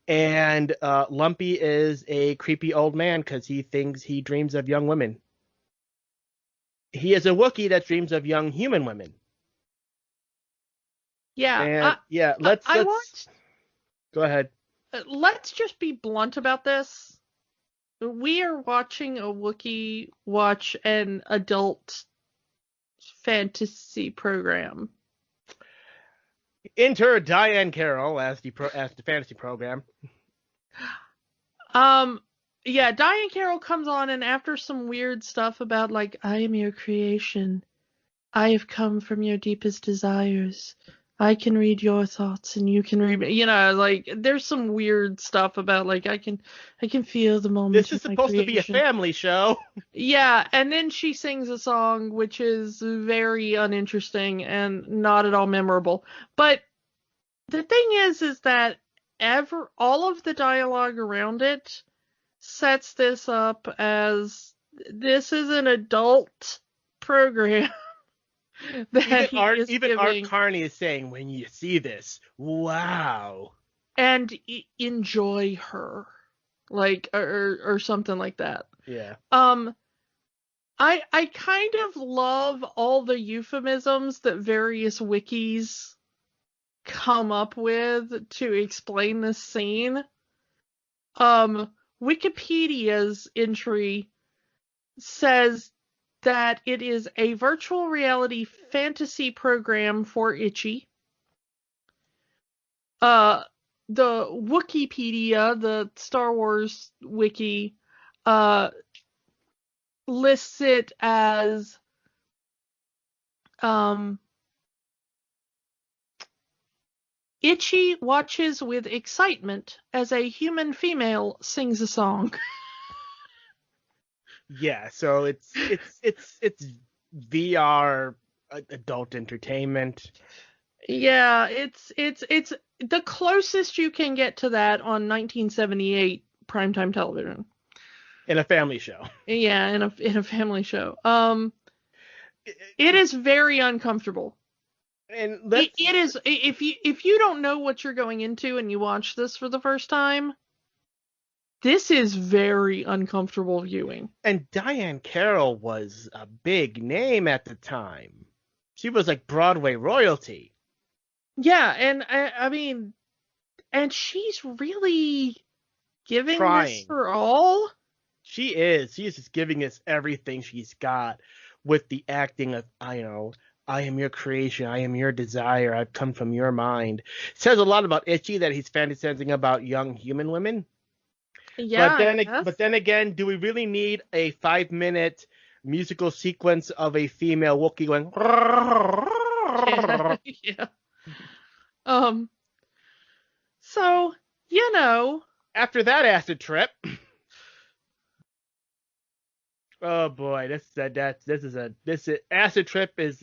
And Lumpy is a creepy old man because he dreams of young women. He is a Wookiee that dreams of young human women. Yeah. And, let's go ahead. Let's just be blunt about this. We are watching a Wookiee watch an adult fantasy program. Enter Diane Carroll as the fantasy program. Yeah, Diane Carroll comes on, and after some weird stuff about, like, I am your creation, I have come from your deepest desires, I can read your thoughts and you can read, like, there's some weird stuff about, like, I can feel the moment. This is supposed to be a family show. Yeah, and then she sings a song which is very uninteresting and not at all memorable. But the thing is that all of the dialogue around it sets this up as this is an adult program. Even Art Carney is saying, when you see this, wow. And enjoy her. Like, or something like that. Yeah. I kind of love all the euphemisms that various wikis come up with to explain this scene. Wikipedia's entry says that it is a virtual reality fantasy program for Itchy. The Wikipedia, the Star Wars wiki, lists it as Itchy watches with excitement as a human female sings a song. Yeah, so it's VR adult entertainment. Yeah, it's the closest you can get to that on 1978 primetime television. In a family show. Yeah, in a family show. It is very uncomfortable. And it is, if you don't know what you're going into and you watch this for the first time, this is very uncomfortable viewing. And Diane Carroll was a big name at the time. She was like Broadway royalty. Yeah, and I mean, And she's really giving Trying. this her all. She is. She is just giving us everything she's got with the acting of, I am your creation. I am your desire. I've come from your mind. Says a lot about Itchy that he's fantasizing about young human women. Yeah. But then again, do we really need a 5-minute musical sequence of a female Wookiee going? Yeah. So, After that acid trip. Oh boy, this acid trip is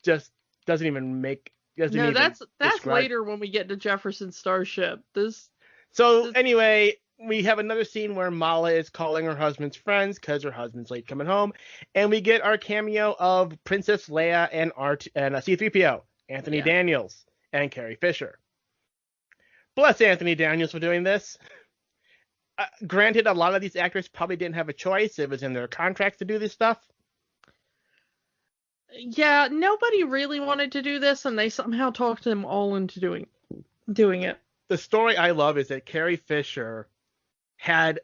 just doesn't even make doesn't no, even that's describe. later when we get to Jefferson Starship. Anyway, we have another scene where Mala is calling her husband's friends because her husband's late coming home, and we get our cameo of Princess Leia and C-3PO, Anthony Daniels and Carrie Fisher. Bless Anthony Daniels for doing this. Granted, a lot of these actors probably didn't have a choice. It was in their contracts to do this stuff. Yeah, nobody really wanted to do this, and they somehow talked them all into doing it. The story I love is that Carrie Fisher had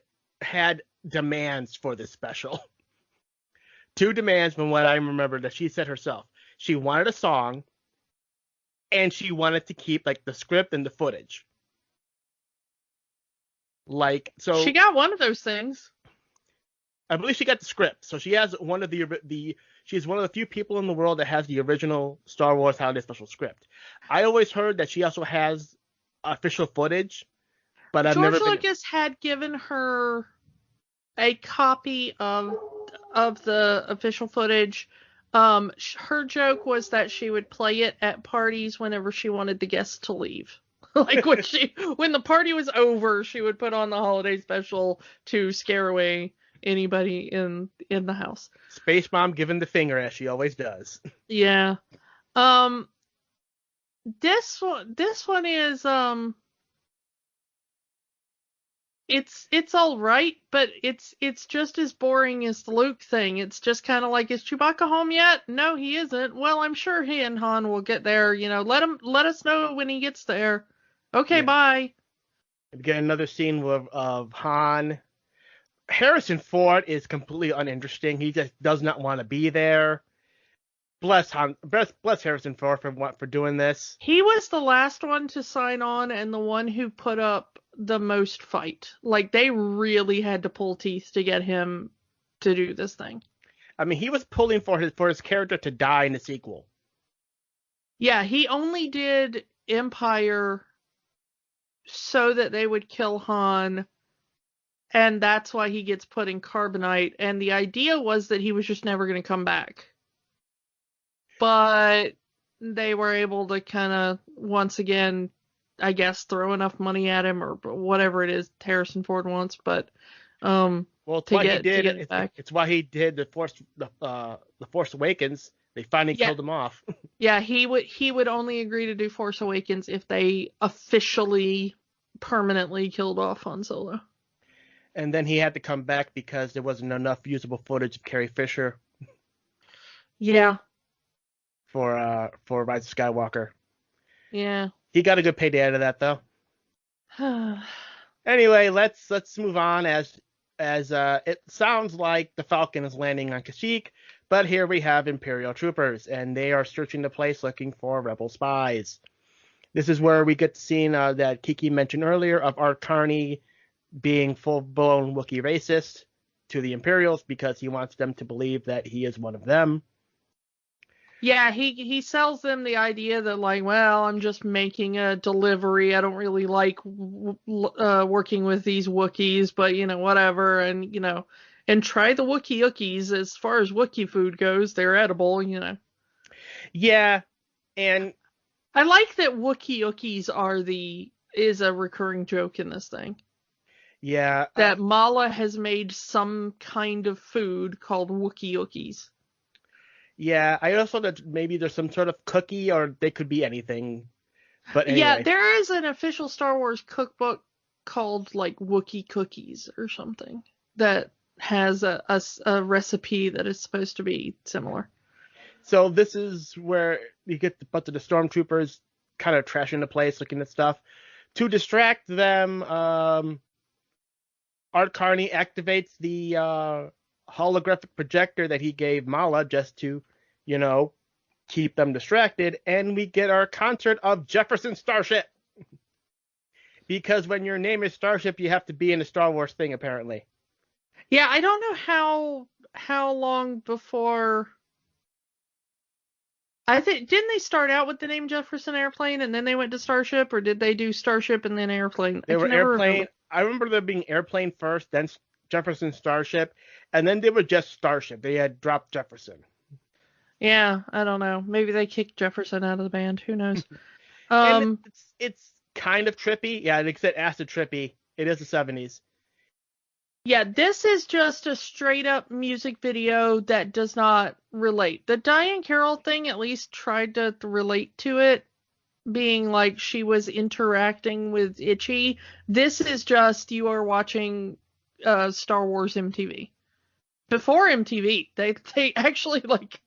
demands for this special. 2 demands from what I remember that she said herself. She wanted a song, and she wanted to keep the script and the footage. She got one of those things. I believe she got the script. So she has one of she's one of the few people in the world that has the original Star Wars Holiday Special script. I always heard that she also has official footage, but George Lucas had given her a copy of the official footage. Her joke was that she would play it at parties whenever she wanted the guests to leave. When the party was over, she would put on the holiday special to scare away anybody in the house. Space Mom giving the finger as she always does. Yeah. This one is it's all right, but it's just as boring as the Luke thing. It's just kind of like, is Chewbacca home yet? No, he isn't. Well, I'm sure he and Han will get there. Let us know when he gets there. Okay, bye. We get another scene of Han. Harrison Ford is completely uninteresting. He just does not want to be there. Bless Harrison Ford for doing this. He was the last one to sign on and the one who put up the most fight. They really had to pull teeth to get him to do this thing. I mean, he was pulling for his character to die in the sequel. Yeah, he only did Empire so that they would kill Han, and that's why he gets put in carbonite. And the idea was that he was just never going to come back. But they were able to kind of, once again, I guess, throw enough money at him or whatever it is Harrison Ford wants. But it's why he did the Force Awakens. They finally killed him off. Yeah, he would only agree to do Force Awakens if they officially, permanently killed off Han Solo. And then he had to come back because there wasn't enough usable footage of Carrie Fisher. Yeah. For Rise of Skywalker. Yeah. He got a good payday out of that though. Anyway, let's move on as it sounds like the Falcon is landing on Kashyyyk, but here we have Imperial troopers and they are searching the place looking for rebel spies. This is where we get the scene that Kiki mentioned earlier of Art Carney being full-blown Wookiee racist to the Imperials because he wants them to believe that he is one of them. Yeah, he sells them the idea that I'm just making a delivery. I don't really like working with these Wookiees, but whatever. And try the Wookiee Yookies. As far as Wookiee food goes, they're edible. Yeah, and I like that Wookiee Yookies is a recurring joke in this thing. Yeah, that Mala has made some kind of food called Wookiee Yookies. Yeah, I also thought that maybe there's some sort of cookie, or they could be anything. But anyway. Yeah, there is an official Star Wars cookbook called Wookiee Cookies or something that has a recipe that is supposed to be similar. So this is where you get the Stormtroopers kind of trashing the place, looking at stuff. To distract them, Art Carney activates the holographic projector that he gave Mala just to, keep them distracted, and we get our concert of Jefferson Starship. Because when your name is Starship, you have to be in a Star Wars thing, apparently. Yeah, I don't know how long before. I think didn't they start out with the name Jefferson Airplane and then they went to Starship, or did they do Starship and then Airplane? They were Airplane. I remember there being Airplane first, then Jefferson Starship, and then they were just Starship. They had dropped Jefferson. Yeah, I don't know. Maybe they kicked Jefferson out of the band. Who knows? And it's kind of trippy. Yeah, like I said, acid trippy. It is the 70s. Yeah, this is just a straight up music video that does not relate. The Diane Carroll thing at least tried to relate to it, being like she was interacting with Itchy. This is just you are watching Star Wars MTV. Before MTV, they actually like.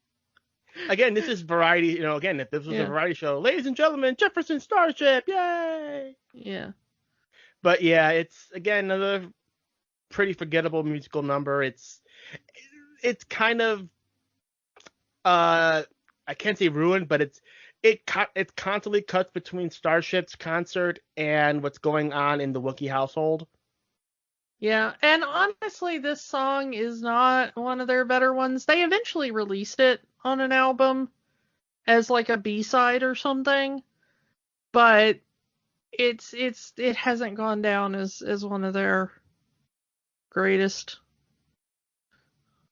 Again, this is variety. Again, if this was a variety show, ladies and gentlemen, Jefferson Starship, yay! Yeah. But yeah, it's again another pretty forgettable musical number. It's kind of I can't say ruined, but it constantly cuts between Starship's concert and what's going on in the Wookiee household. Yeah, and honestly, this song is not one of their better ones. They eventually released it on an album as like a B-side or something, but it hasn't gone down as one of their greatest.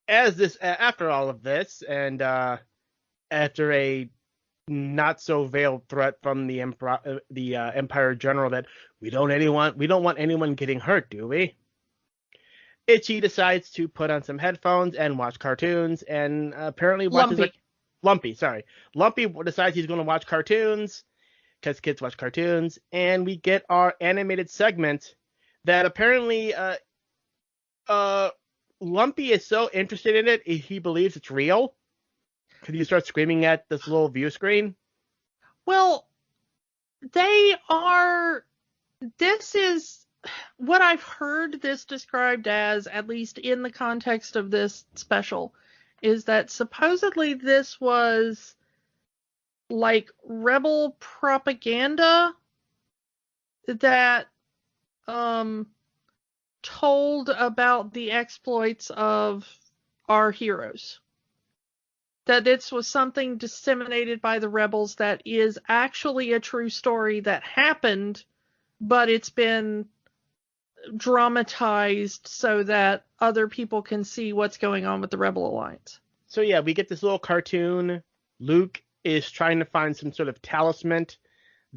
After all of this, and after a not so veiled threat from the Empire General that we don't want anyone getting hurt, do we? Itchy decides to put on some headphones and watch cartoons, and apparently watches Lumpy decides he's going to watch cartoons because kids watch cartoons, and we get our animated segment that apparently Lumpy is so interested in it he believes it's real because he starts screaming at this little view screen. Well, this is what I've heard this described as, at least in the context of this special, is that supposedly this was like rebel propaganda that told about the exploits of our heroes. That this was something disseminated by the rebels that is actually a true story that happened, but it's been dramatized so that other people can see what's going on with the Rebel Alliance. So yeah, we get this little cartoon. Luke is trying to find some sort of talisman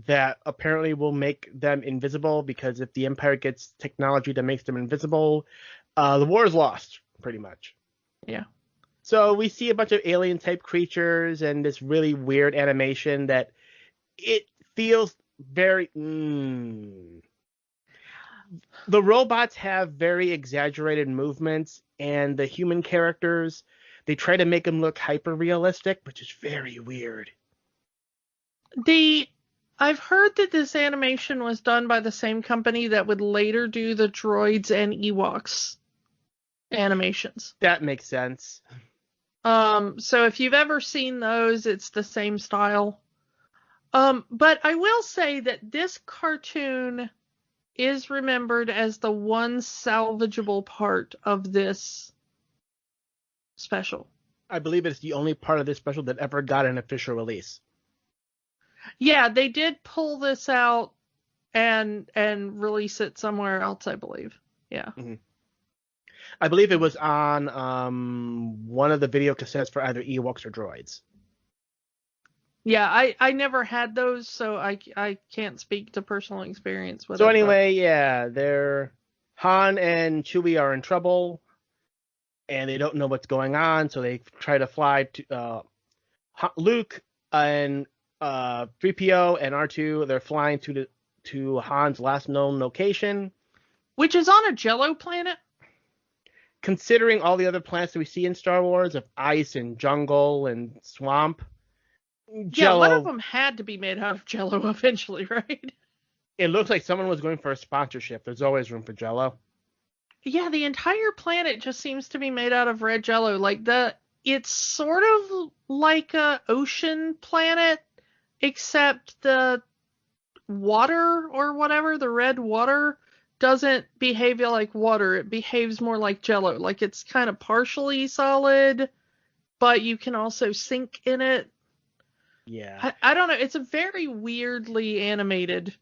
that apparently will make them invisible, because if the Empire gets technology that makes them invisible, the war is lost, pretty much. Yeah. So we see a bunch of alien-type creatures and this really weird animation that it feels very... The robots have very exaggerated movements, and the human characters, they try to make them look hyper-realistic, which is very weird. I've heard that this animation was done by the same company that would later do the droids and Ewoks animations. That makes sense. So if you've ever seen those, it's the same style. But I will say that this cartoon is remembered as the one salvageable part of this special. I believe it's the only part of this special that ever got an official release. Yeah, they did pull this out and release it somewhere else, I believe. Yeah. Mm-hmm. I believe it was on one of the video cassettes for either Ewoks or droids. Yeah, I never had those, so I can't speak to personal experience with it. So anyway, yeah, Han and Chewie are in trouble, and they don't know what's going on, so they try to fly to Luke and 3PO and R2. They're flying to Han's last known location, which is on a Jello planet. Considering all the other planets that we see in Star Wars of ice and jungle and swamp, Yeah, one Jello. of them had to be made out of Jello eventually, right? It looks like someone was going for a sponsorship. There's always room for Jello. Yeah, the entire planet just seems to be made out of red Jello. It's sort of like a ocean planet, except the water or whatever, the red water, doesn't behave like water. It behaves more like Jello. Like it's kind of partially solid, but you can also sink in it. Yeah. I don't know. It's a very weirdly animated.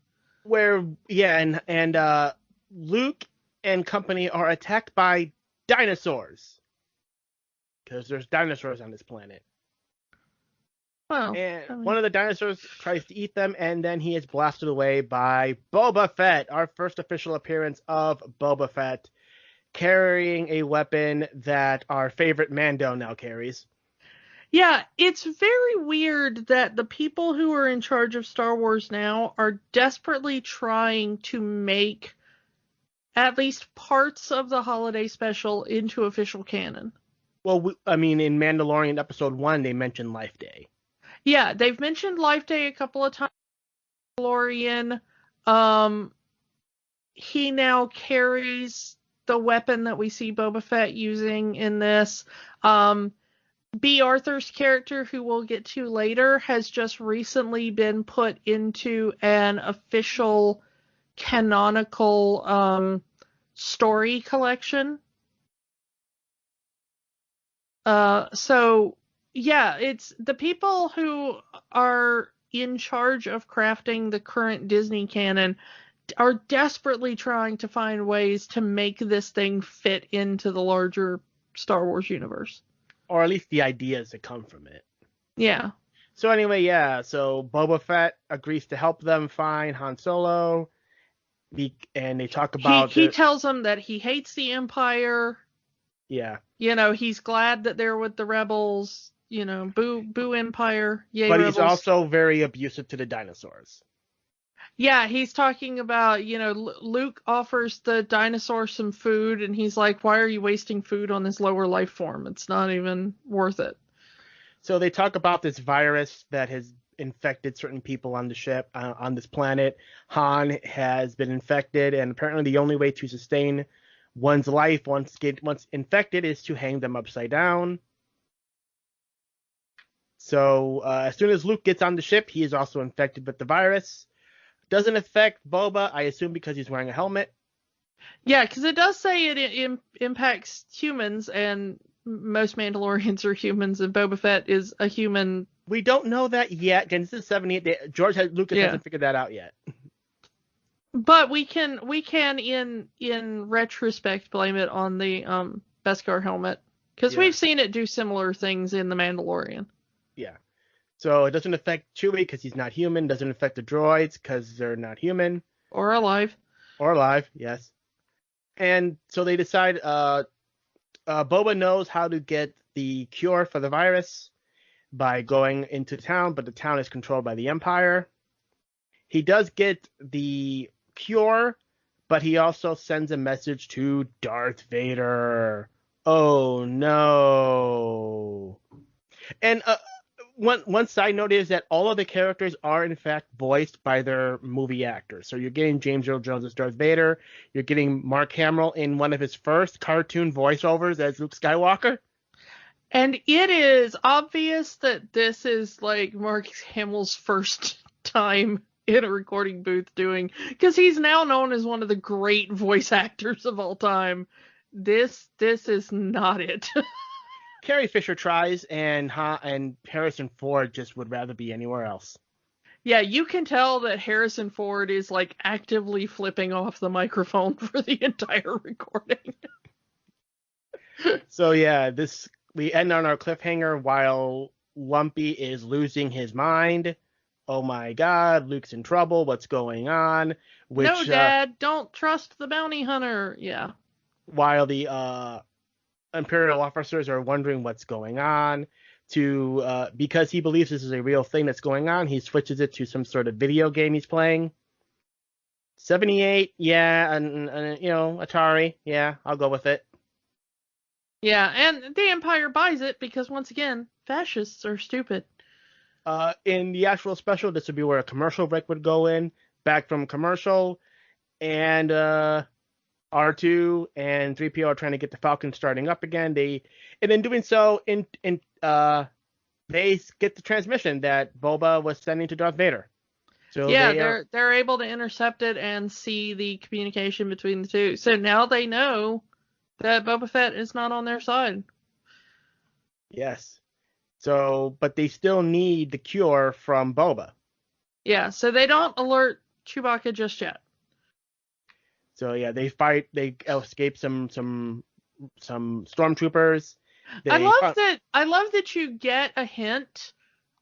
And Luke and company are attacked by dinosaurs. Because there's dinosaurs on this planet. Well, And one of the dinosaurs tries to eat them, and then he is blasted away by Boba Fett, our first official appearance of Boba Fett, carrying a weapon that our favorite Mando now carries. yeah, it's very weird that the people who are in charge of Star Wars now are desperately trying to make at least parts of the holiday special into official canon. Well, in Mandalorian Episode 1, they mentioned Life Day. Yeah, they've mentioned Life Day a couple of times. Mandalorian, he now carries the weapon that we see Boba Fett using in this. B. Arthur's character, who we'll get to later, has just recently been put into an official canonical story collection. So yeah, it's the people who are in charge of crafting the current Disney canon are desperately trying to find ways to make this thing fit into the larger Star Wars universe. Or at least the ideas that come from it. Yeah. So anyway, yeah, so Boba Fett agrees to help them find Han Solo, and they talk about... He tells them that he hates the Empire. Yeah. He's glad that they're with the rebels. Boo Empire, yay but rebels. He's also very abusive to the dinosaurs. Yeah, he's talking about, Luke offers the dinosaur some food, and he's like, why are you wasting food on this lower life form? It's not even worth it. So they talk about this virus that has infected certain people on the ship, on this planet. Han has been infected, and apparently the only way to sustain one's life once infected is to hang them upside down. So as soon as Luke gets on the ship, he is also infected with the virus. Doesn't affect Boba, I assume because he's wearing a helmet. Yeah, because it does say it impacts humans, and most Mandalorians are humans, and Boba Fett is a human. We don't know that yet. Again, this is 78. Lucas hasn't figured that out yet. But we can in retrospect blame it on the Beskar helmet, because we've seen it do similar things in The Mandalorian. Yeah. So it doesn't affect Chewie because he's not human. Doesn't affect the droids because they're not human. Or alive. Yes. And so they decide Boba knows how to get the cure for the virus by going into town, but the town is controlled by the Empire. He does get the cure, but he also sends a message to Darth Vader. Oh no. And one side note is that all of the characters are in fact voiced by their movie actors. So you're getting James Earl Jones as Darth Vader. You're getting Mark Hamill in one of his first cartoon voiceovers as Luke Skywalker. And it is obvious that this is like Mark Hamill's first time in a recording booth doing, because he's now known as one of the great voice actors of all time. This is not it. Carrie Fisher tries, and Harrison Ford just would rather be anywhere else. Yeah, you can tell that Harrison Ford is like actively flipping off the microphone for the entire recording. So yeah, we end on our cliffhanger while Lumpy is losing his mind. Oh my God, Luke's in trouble. What's going on? No, Dad, don't trust the bounty hunter. Yeah. While the Imperial officers are wondering what's going on, because he believes this is a real thing that's going on, he switches it to some sort of video game he's playing. 78, yeah, and Atari, yeah, I'll go with it. Yeah, and the Empire buys it because, once again, fascists are stupid. In the actual special, this would be where a commercial break would go in, back from commercial, and R2 and 3PO are trying to get the Falcon starting up again. And in doing so, they get the transmission that Boba was sending to Darth Vader. So yeah, they're able to intercept it and see the communication between the two. So now they know that Boba Fett is not on their side. Yes. So, but they still need the cure from Boba. Yeah, so they don't alert Chewbacca just yet. So yeah, they escape some stormtroopers. I love that you get a hint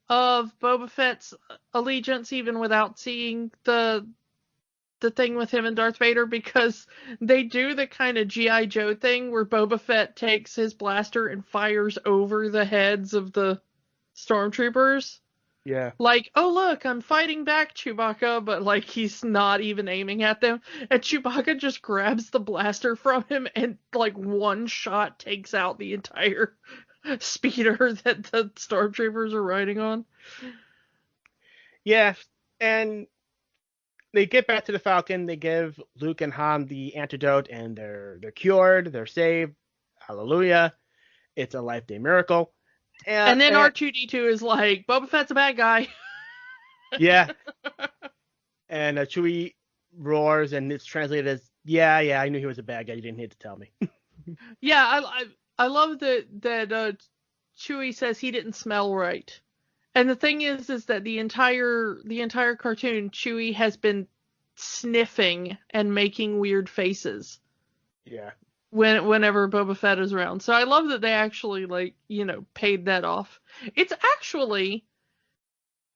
of Boba Fett's allegiance even without seeing the thing with him and Darth Vader, because they do the kind of G.I. Joe thing where Boba Fett takes his blaster and fires over the heads of the stormtroopers. Yeah. Like, oh look, I'm fighting back, Chewbacca, but like he's not even aiming at them. And Chewbacca just grabs the blaster from him and like one shot takes out the entire speeder that the stormtroopers are riding on. Yeah, and they get back to the Falcon. They give Luke and Han the antidote, and they're cured. They're saved. Hallelujah! It's a life-day miracle. And then R2-D2 is like, Boba Fett's a bad guy. Yeah. And Chewie roars, and it's translated as, yeah, I knew he was a bad guy. You didn't need to tell me. Yeah, I love that Chewie says he didn't smell right. And the thing is that the entire cartoon, Chewie has been sniffing and making weird faces. Yeah. Whenever Boba Fett is around. So I love that they actually, like, paid that off. It's actually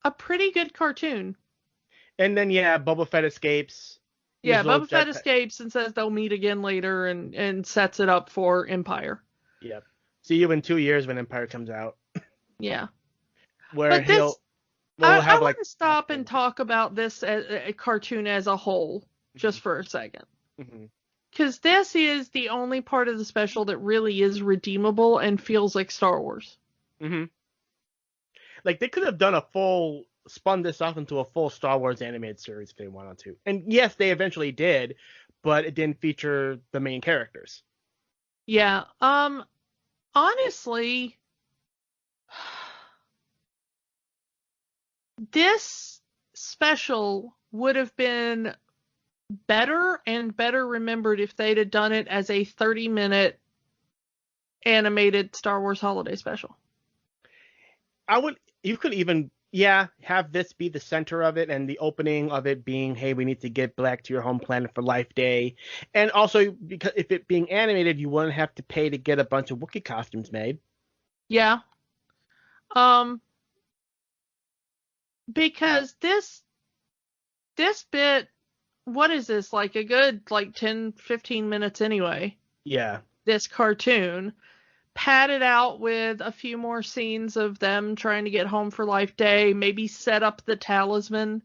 a pretty good cartoon. And then, yeah, Boba Fett escapes. Yeah, Boba Fett escapes and says they'll meet again later and sets it up for Empire. Yep. See you in 2 years when Empire comes out. Yeah. Where but I want to stop and talk about this a cartoon as a whole, just for a second. Mm-hmm. Because this is the only part of the special that really is redeemable and feels like Star Wars. Mm-hmm. Like, they could have spun this off into a full Star Wars animated series if they wanted to. And yes, they eventually did, but it didn't feature the main characters. Yeah. Honestly, this special would have been better and better remembered if they'd have done it as a 30-minute animated Star Wars holiday special. You could even, have this be the center of it, and the opening of it being, hey, we need to get back to your home planet for Life Day. And also, because if it being animated, you wouldn't have to pay to get a bunch of Wookiee costumes made. Yeah. Because this bit, what is this, like a good 10, 15 minutes anyway? Yeah. This cartoon, padded out with a few more scenes of them trying to get home for Life Day, maybe set up the talisman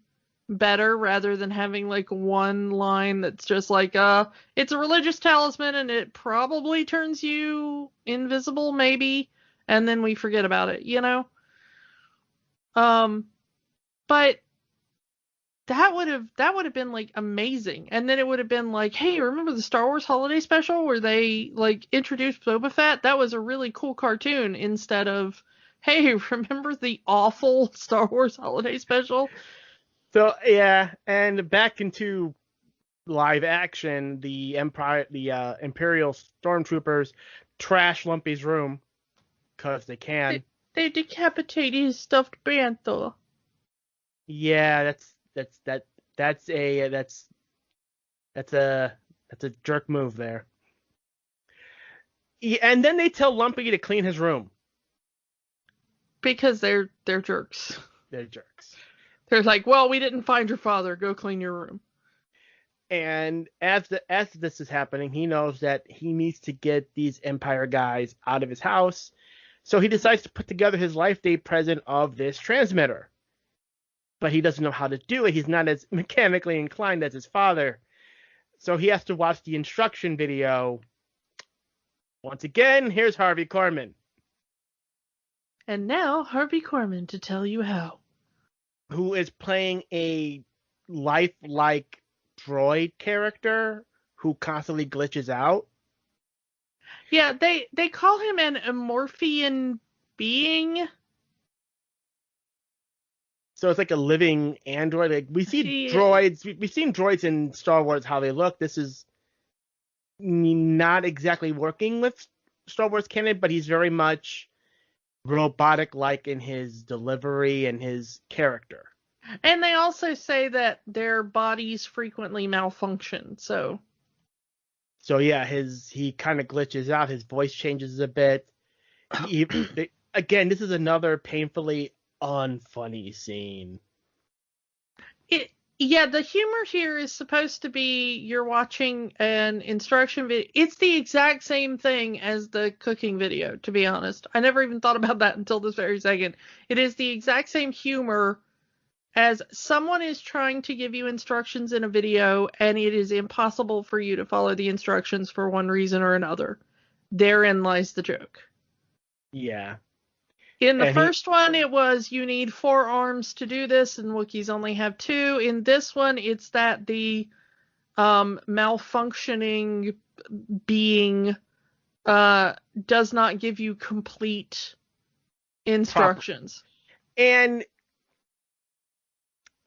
better rather than having one line that's just it's a religious talisman and it probably turns you invisible, maybe, and then we forget about it, But that would have been amazing. And then it would have been hey, remember the Star Wars holiday special where they introduced Boba Fett? That was a really cool cartoon, instead of, hey, remember the awful Star Wars holiday special? So yeah, and back into live action, the Imperial stormtroopers trash Lumpy's room because they can. They decapitated his stuffed bantha. Yeah, that's a jerk move there. Yeah, and then they tell Lumpy to clean his room because they're jerks. They're jerks. They're like, well, we didn't find your father. Go clean your room. And as this is happening, he knows that he needs to get these Empire guys out of his house, so he decides to put together his Life Day present of this transmitter. But he doesn't know how to do it. He's not as mechanically inclined as his father. So he has to watch the instruction video. Once again, here's Harvey Korman. And now, Harvey Korman to tell you how. Who is playing a lifelike droid character who constantly glitches out. Yeah, they call him an Amorphian being. So it's like a living android. Like we see droids. We've seen droids in Star Wars how they look. This is not exactly working with Star Wars canon, but he's very much robotic-like in his delivery and his character. And they also say that their bodies frequently malfunction. So yeah, he kind of glitches out. His voice changes a bit. Again, this is another painfully unfunny scene. The humor here is supposed to be you're watching an instruction video. It's the exact same thing as the cooking video, to be honest. I never even thought about that until this very second. It is the exact same humor as someone is trying to give you instructions in a video, and it is impossible for you to follow the instructions for one reason or another. Therein lies the joke. Yeah. In the first one, it was you need 4 arms to do this, and Wookiees only have 2. In this one, it's that the malfunctioning being does not give you complete instructions. And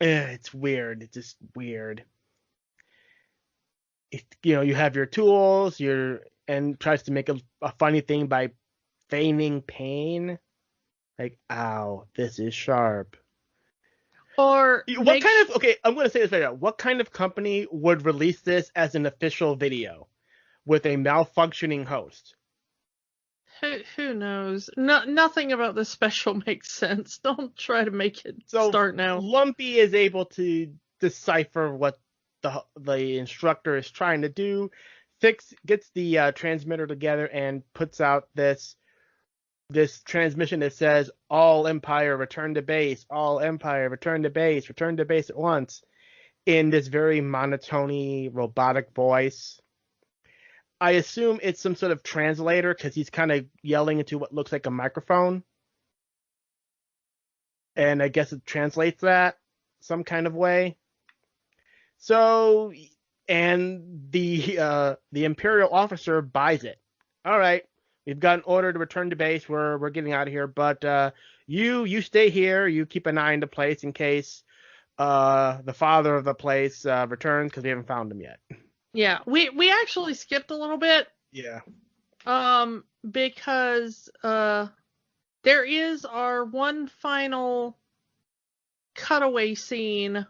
it's weird. It's just weird. You have your tools, and tries to make a funny thing by feigning pain. Like, ow, this is sharp. Or I'm going to say this right now. What kind of company would release this as an official video with a malfunctioning host? Who knows? Nothing about this special makes sense. Don't try to make it start now. Lumpy is able to decipher what the instructor is trying to do, gets the transmitter together, and puts out this transmission that says, all Empire return to base, all Empire return to base at once, in this very monotony robotic voice. I assume it's some sort of translator because he's kind of yelling into what looks like a microphone. And I guess it translates that some kind of way. So, and the Imperial officer buys it. All right. We've got an order to return to base. We're getting out of here, but you stay here. You keep an eye on the place in case the father of the place returns, because we haven't found him yet. Yeah, we actually skipped a little bit. Yeah. Because there is our one final cutaway scene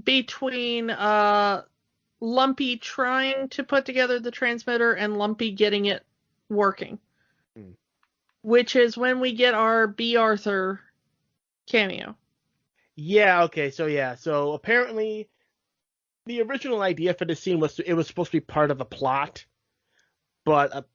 between Lumpy trying to put together the transmitter and Lumpy getting it working, which is when we get our B. Arthur cameo. Yeah, okay, so apparently the original idea for the scene was it was supposed to be part of a plot, but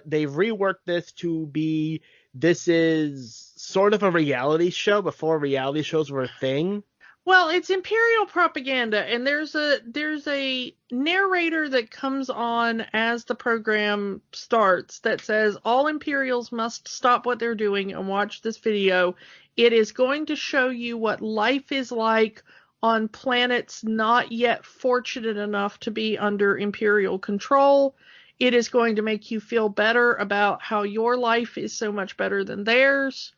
they've reworked this to be, this is sort of a reality show before reality shows were a thing. Well, it's Imperial propaganda, and there's a narrator that comes on as the program starts that says all Imperials must stop what they're doing and watch this video. It is going to show you what life is like on planets not yet fortunate enough to be under Imperial control. It is going to make you feel better about how your life is so much better than theirs.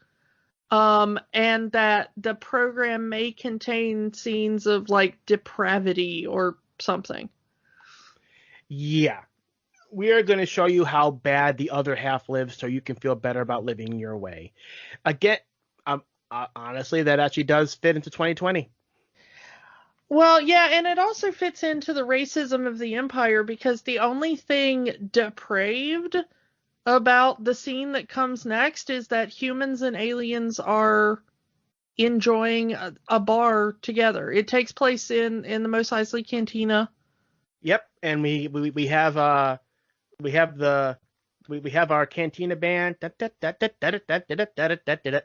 And that the program may contain scenes of like depravity or something. Yeah. We are going to show you how bad the other half lives so you can feel better about living your way. Again, honestly, that actually does fit into 2020. Well, yeah, and it also fits into the racism of the Empire, because the only thing depraved about the scene that comes next is that humans and aliens are enjoying a bar together. It takes place in the Mos Eisley Cantina. Yep, and we have our cantina band.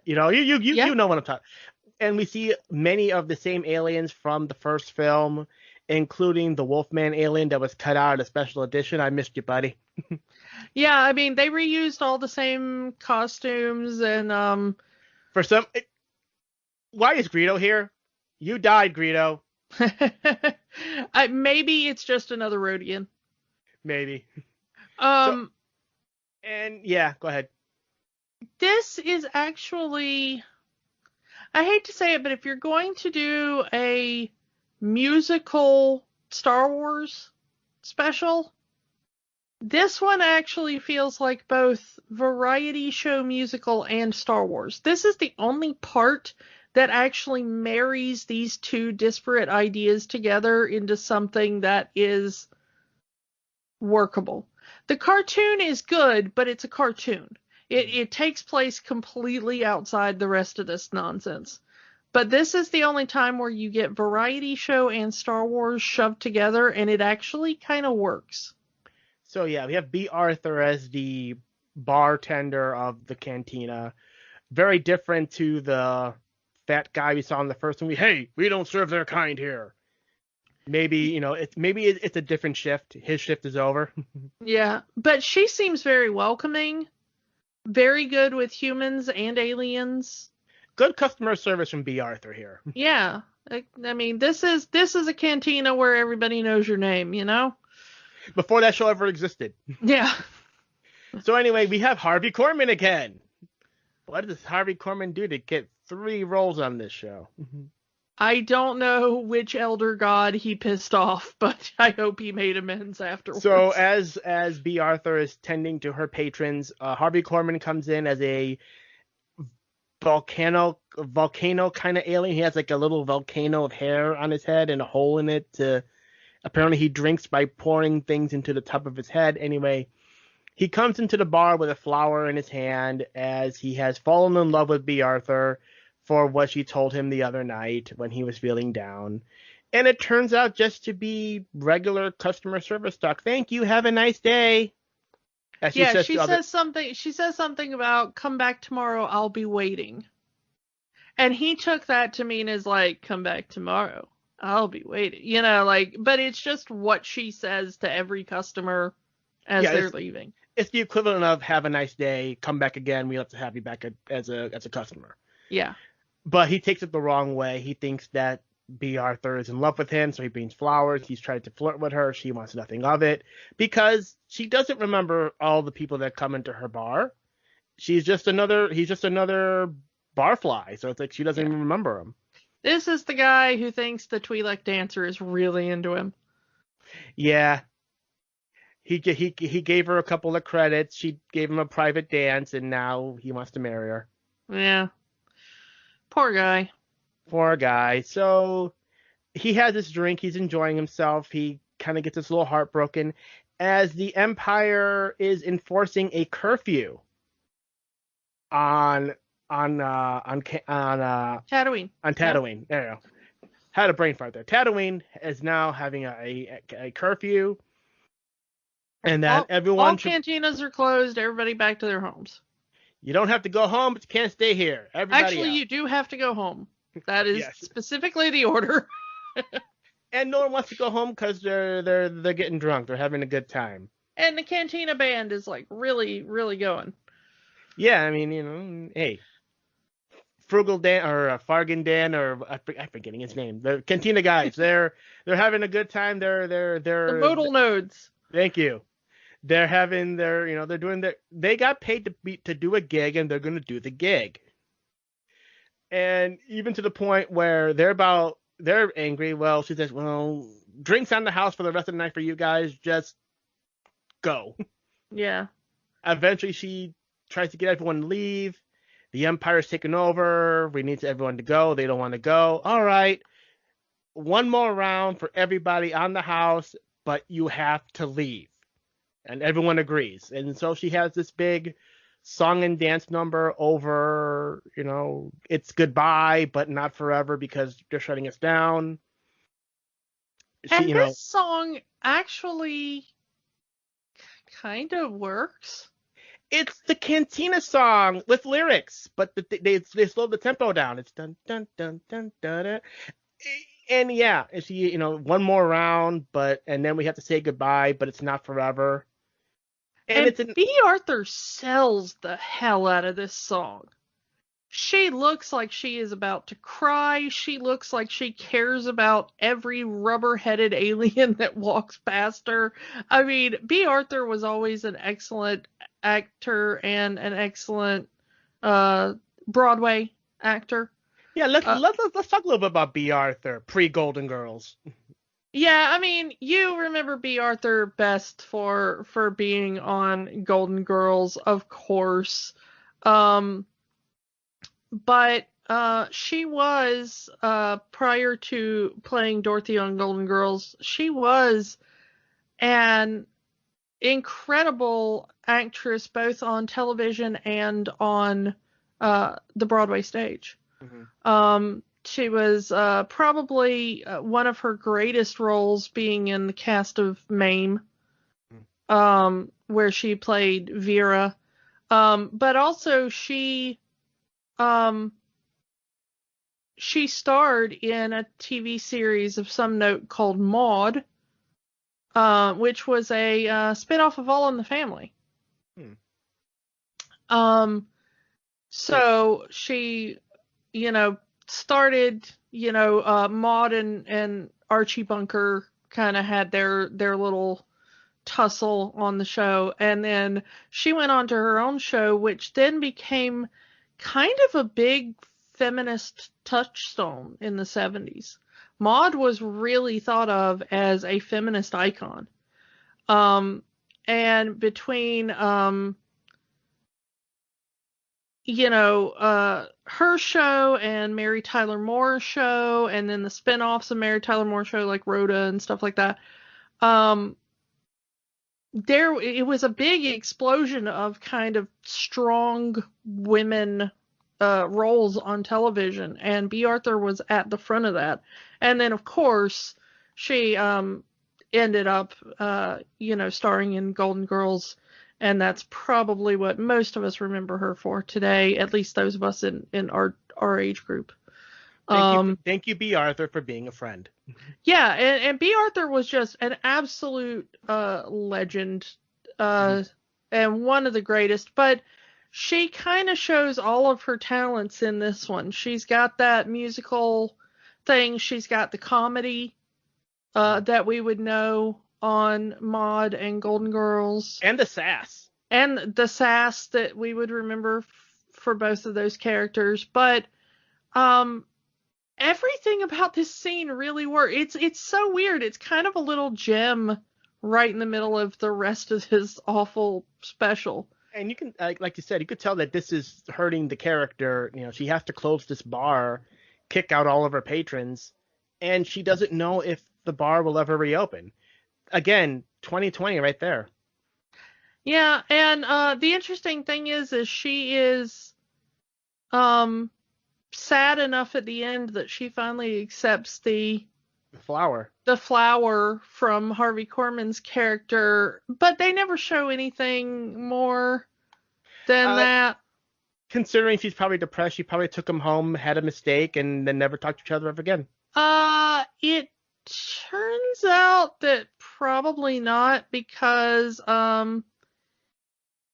You know, you know what I'm talking. And we see many of the same aliens from the first film including the Wolfman alien that was cut out of the special edition. I missed you, buddy. Yeah, I mean, they reused all the same costumes and Why is Greedo here? You died, Greedo. maybe it's just another Rhodian. Maybe. Um, Yeah, go ahead. this is actually, I hate to say it, but if you're going to do a musical Star Wars special, this one actually feels like both variety show musical and Star Wars. This is the only part that actually marries these two disparate ideas together into something that is workable. The cartoon is good, but it's a cartoon. It takes place completely outside the rest of this nonsense. But this is the only time where you get variety show and Star Wars shoved together, and it actually kind of works. So yeah, we have B. Arthur as the bartender of the cantina. Very different to the fat guy we saw in the first movie. Hey, we don't serve their kind here. Maybe, it's a different shift. His shift is over. Yeah, but she seems very welcoming, very good with humans and aliens. Good customer service from B. Arthur here. Yeah, I mean, this is a cantina where everybody knows your name, you know? Before that show ever existed. Yeah. So anyway, we have Harvey Korman again. What does Harvey Korman do to get 3 roles on this show? I don't know which elder god he pissed off, but I hope he made amends afterwards. So as B. Arthur is tending to her patrons, Harvey Korman comes in as a volcano kind of alien. He has like a little volcano of hair on his head and a hole in it. Apparently he drinks by pouring things into the top of his head. Anyway, he comes into the bar with a flower in his hand as he has fallen in love with B. Arthur for what she told him the other night when he was feeling down. And it turns out just to be regular customer service talk. Thank you. Have a nice day. She says something about come back tomorrow, I'll be waiting. And he took that to mean as like, come back tomorrow, I'll be waiting. But it's just what she says to every customer as they're leaving. It's the equivalent of have a nice day, come back again, we have to have you back as a customer. Yeah. But he takes it the wrong way. He thinks that B. Arthur is in love with him, so he brings flowers. He's tried to flirt with her. She wants nothing of it because she doesn't remember all the people that come into her bar. He's just another barfly, so it's like she doesn't even remember him. This is the guy who thinks the Twi'lek dancer is really into him. Yeah. He gave her a couple of credits. She gave him a private dance, and now he wants to marry her. Yeah. Poor guy. Poor guy. So he has this drink. He's enjoying himself. He kind of gets this little heartbroken as the Empire is enforcing a curfew on Tatooine. On Tatooine. Yep. There you go. Had a brain fart there. Tatooine is now having a curfew, and that all cantinas are closed. Everybody back to their homes. You don't have to go home, but you can't stay here. Actually, you do have to go home. That is specifically the order. And no one wants to go home because they're getting drunk. They're having a good time. And the cantina band is like really, really going. Yeah, I mean, hey, Frugal Dan or Fargan Dan or I'm forgetting his name. The cantina guys, they're having a good time. They're the modal nodes. Thank you. They're having they're doing they got paid to do a gig, and they're going to do the gig. And even to the point where they're angry. Well, she says, well, drinks on the house for the rest of the night for you guys. Just go. Yeah. Eventually, she tries to get everyone to leave. The Empire's taken over. We need everyone to go. They don't want to go. All right. One more round for everybody on the house, but you have to leave. And everyone agrees. And so she has this big song and dance number over, it's goodbye, but not forever because they're shutting us down. This song actually kind of works. It's the Cantina song with lyrics, but they slowed the tempo down. It's dun dun dun dun dun dun. And yeah, it's one more round, and then we have to say goodbye, but it's not forever. And And it's an B. Arthur sells the hell out of this song. She looks like she is about to cry. She looks like she cares about every rubber-headed alien that walks past her. I mean, B. Arthur was always an excellent actor and an excellent Broadway actor. yeah. Let's talk a little bit about B. Arthur pre Golden Girls. Yeah, I mean, you remember B. Arthur best for being on Golden Girls, of course. But she was prior to playing Dorothy on Golden Girls, she was an incredible actress both on television and on the Broadway stage. Mm-hmm. She was probably one of her greatest roles being in the cast of Mame, where she played Vera. But also she starred in a TV series of some note called Maude, which was a spinoff of All in the Family. So she, started, Maude and Archie Bunker kind of had their little tussle on the show, and then she went on to her own show, which then became kind of a big feminist touchstone in the 70s. Maude was really thought of as a feminist icon. And between, her show and Mary Tyler Moore's show, and then the spin-offs of Mary Tyler Moore's show, like Rhoda and stuff like that, it was a big explosion of kind of strong women roles on television, and B. Arthur was at the front of that. And then, of course, she ended up, starring in Golden Girls, and that's probably what most of us remember her for today, at least those of us in our age group. Thank you, B. Arthur, for being a friend. Yeah, and B. Arthur was just an absolute legend, and one of the greatest, but she kind of shows all of her talents in this one. She's got that musical thing. She's got the comedy that we would know on Maude and Golden Girls. And the sass. And the sass that we would remember for both of those characters. But everything about this scene really works. It's so weird. It's kind of a little gem right in the middle of the rest of his awful special. And you can, like you said, you could tell that this is hurting the character. She has to close this bar, kick out all of her patrons, and she doesn't know if the bar will ever reopen. Again, 2020 right there. Yeah, and the interesting thing is she is sad enough at the end that she finally accepts the flower from Harvey Korman's character, but they never show anything more than that. Considering she's probably depressed, she probably took him home, had a mistake, and then never talked to each other ever again. It turns out that probably not, because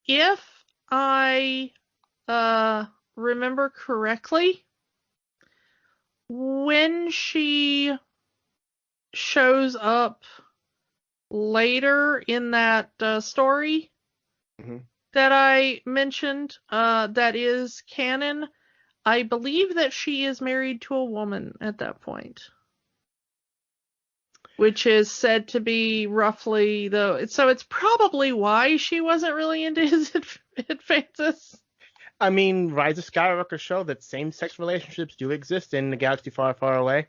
if I remember correctly, when she shows up later in that story that I mentioned, that is canon, I believe that she is married to a woman at that point, which is said to be roughly so it's probably why she wasn't really into his advances. I mean, Rise of Skywalker showed that same-sex relationships do exist in a galaxy far, far away.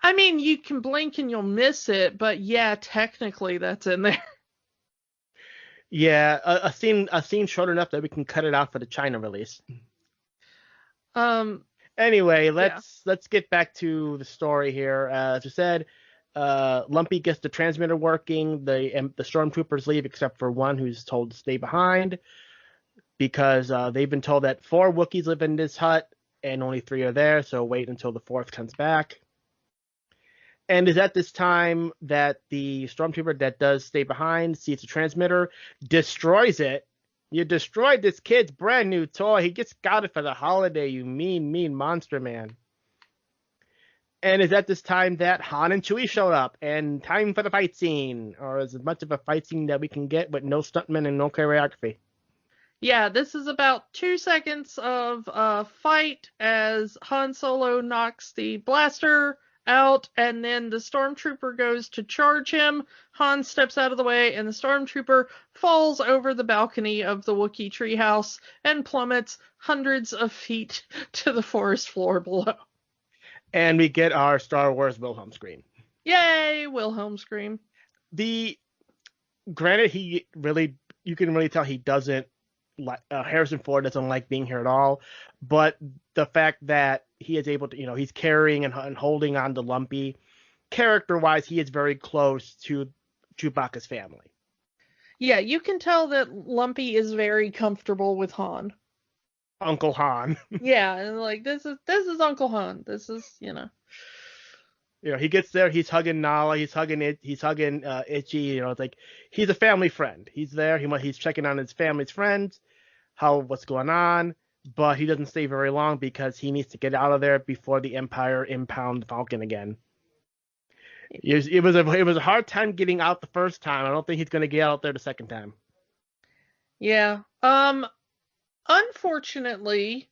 I mean, you can blink and you'll miss it, but yeah, technically that's in there. Yeah, a scene short enough that we can cut it out for the China release. Anyway, let's get back to the story here. As I said, Lumpy gets the transmitter working. The stormtroopers leave except for one who's told to stay behind because they've been told that 4 Wookiees live in this hut and only 3 are there, so wait until the 4th comes back. And is at this time that the stormtrooper that does stay behind sees the transmitter, destroys it. You destroyed this kid's brand new toy. He just got it for the holiday, you mean, mean monster man. And is at this time that Han and Chewie showed up, and time for the fight scene, or as much of a fight scene that we can get with no stuntmen and no choreography. Yeah, this is about 2 seconds of fight as Han Solo knocks the blaster out, and then the stormtrooper goes to charge him. Han steps out of the way, and the stormtrooper falls over the balcony of the Wookiee treehouse and plummets hundreds of feet to the forest floor below. And we get our Star Wars Wilhelm scream. Yay, Wilhelm scream. Granted, you can really tell he doesn't like Harrison Ford doesn't like being here at all, but the fact that he is able to, he's carrying and holding on to Lumpy, character-wise, he is very close to Chewbacca's family. Yeah, you can tell that Lumpy is very comfortable with Han. Uncle Han. Yeah, and like this is Uncle Han. This is, he gets there, he's hugging Nala, he's hugging Itchy, it's like he's a family friend. He's there, he's checking on his family's friends, what's going on, but he doesn't stay very long because he needs to get out of there before the Empire impound Falcon again. It was a hard time getting out the first time. I don't think he's going to get out there the second time. Yeah. Unfortunately,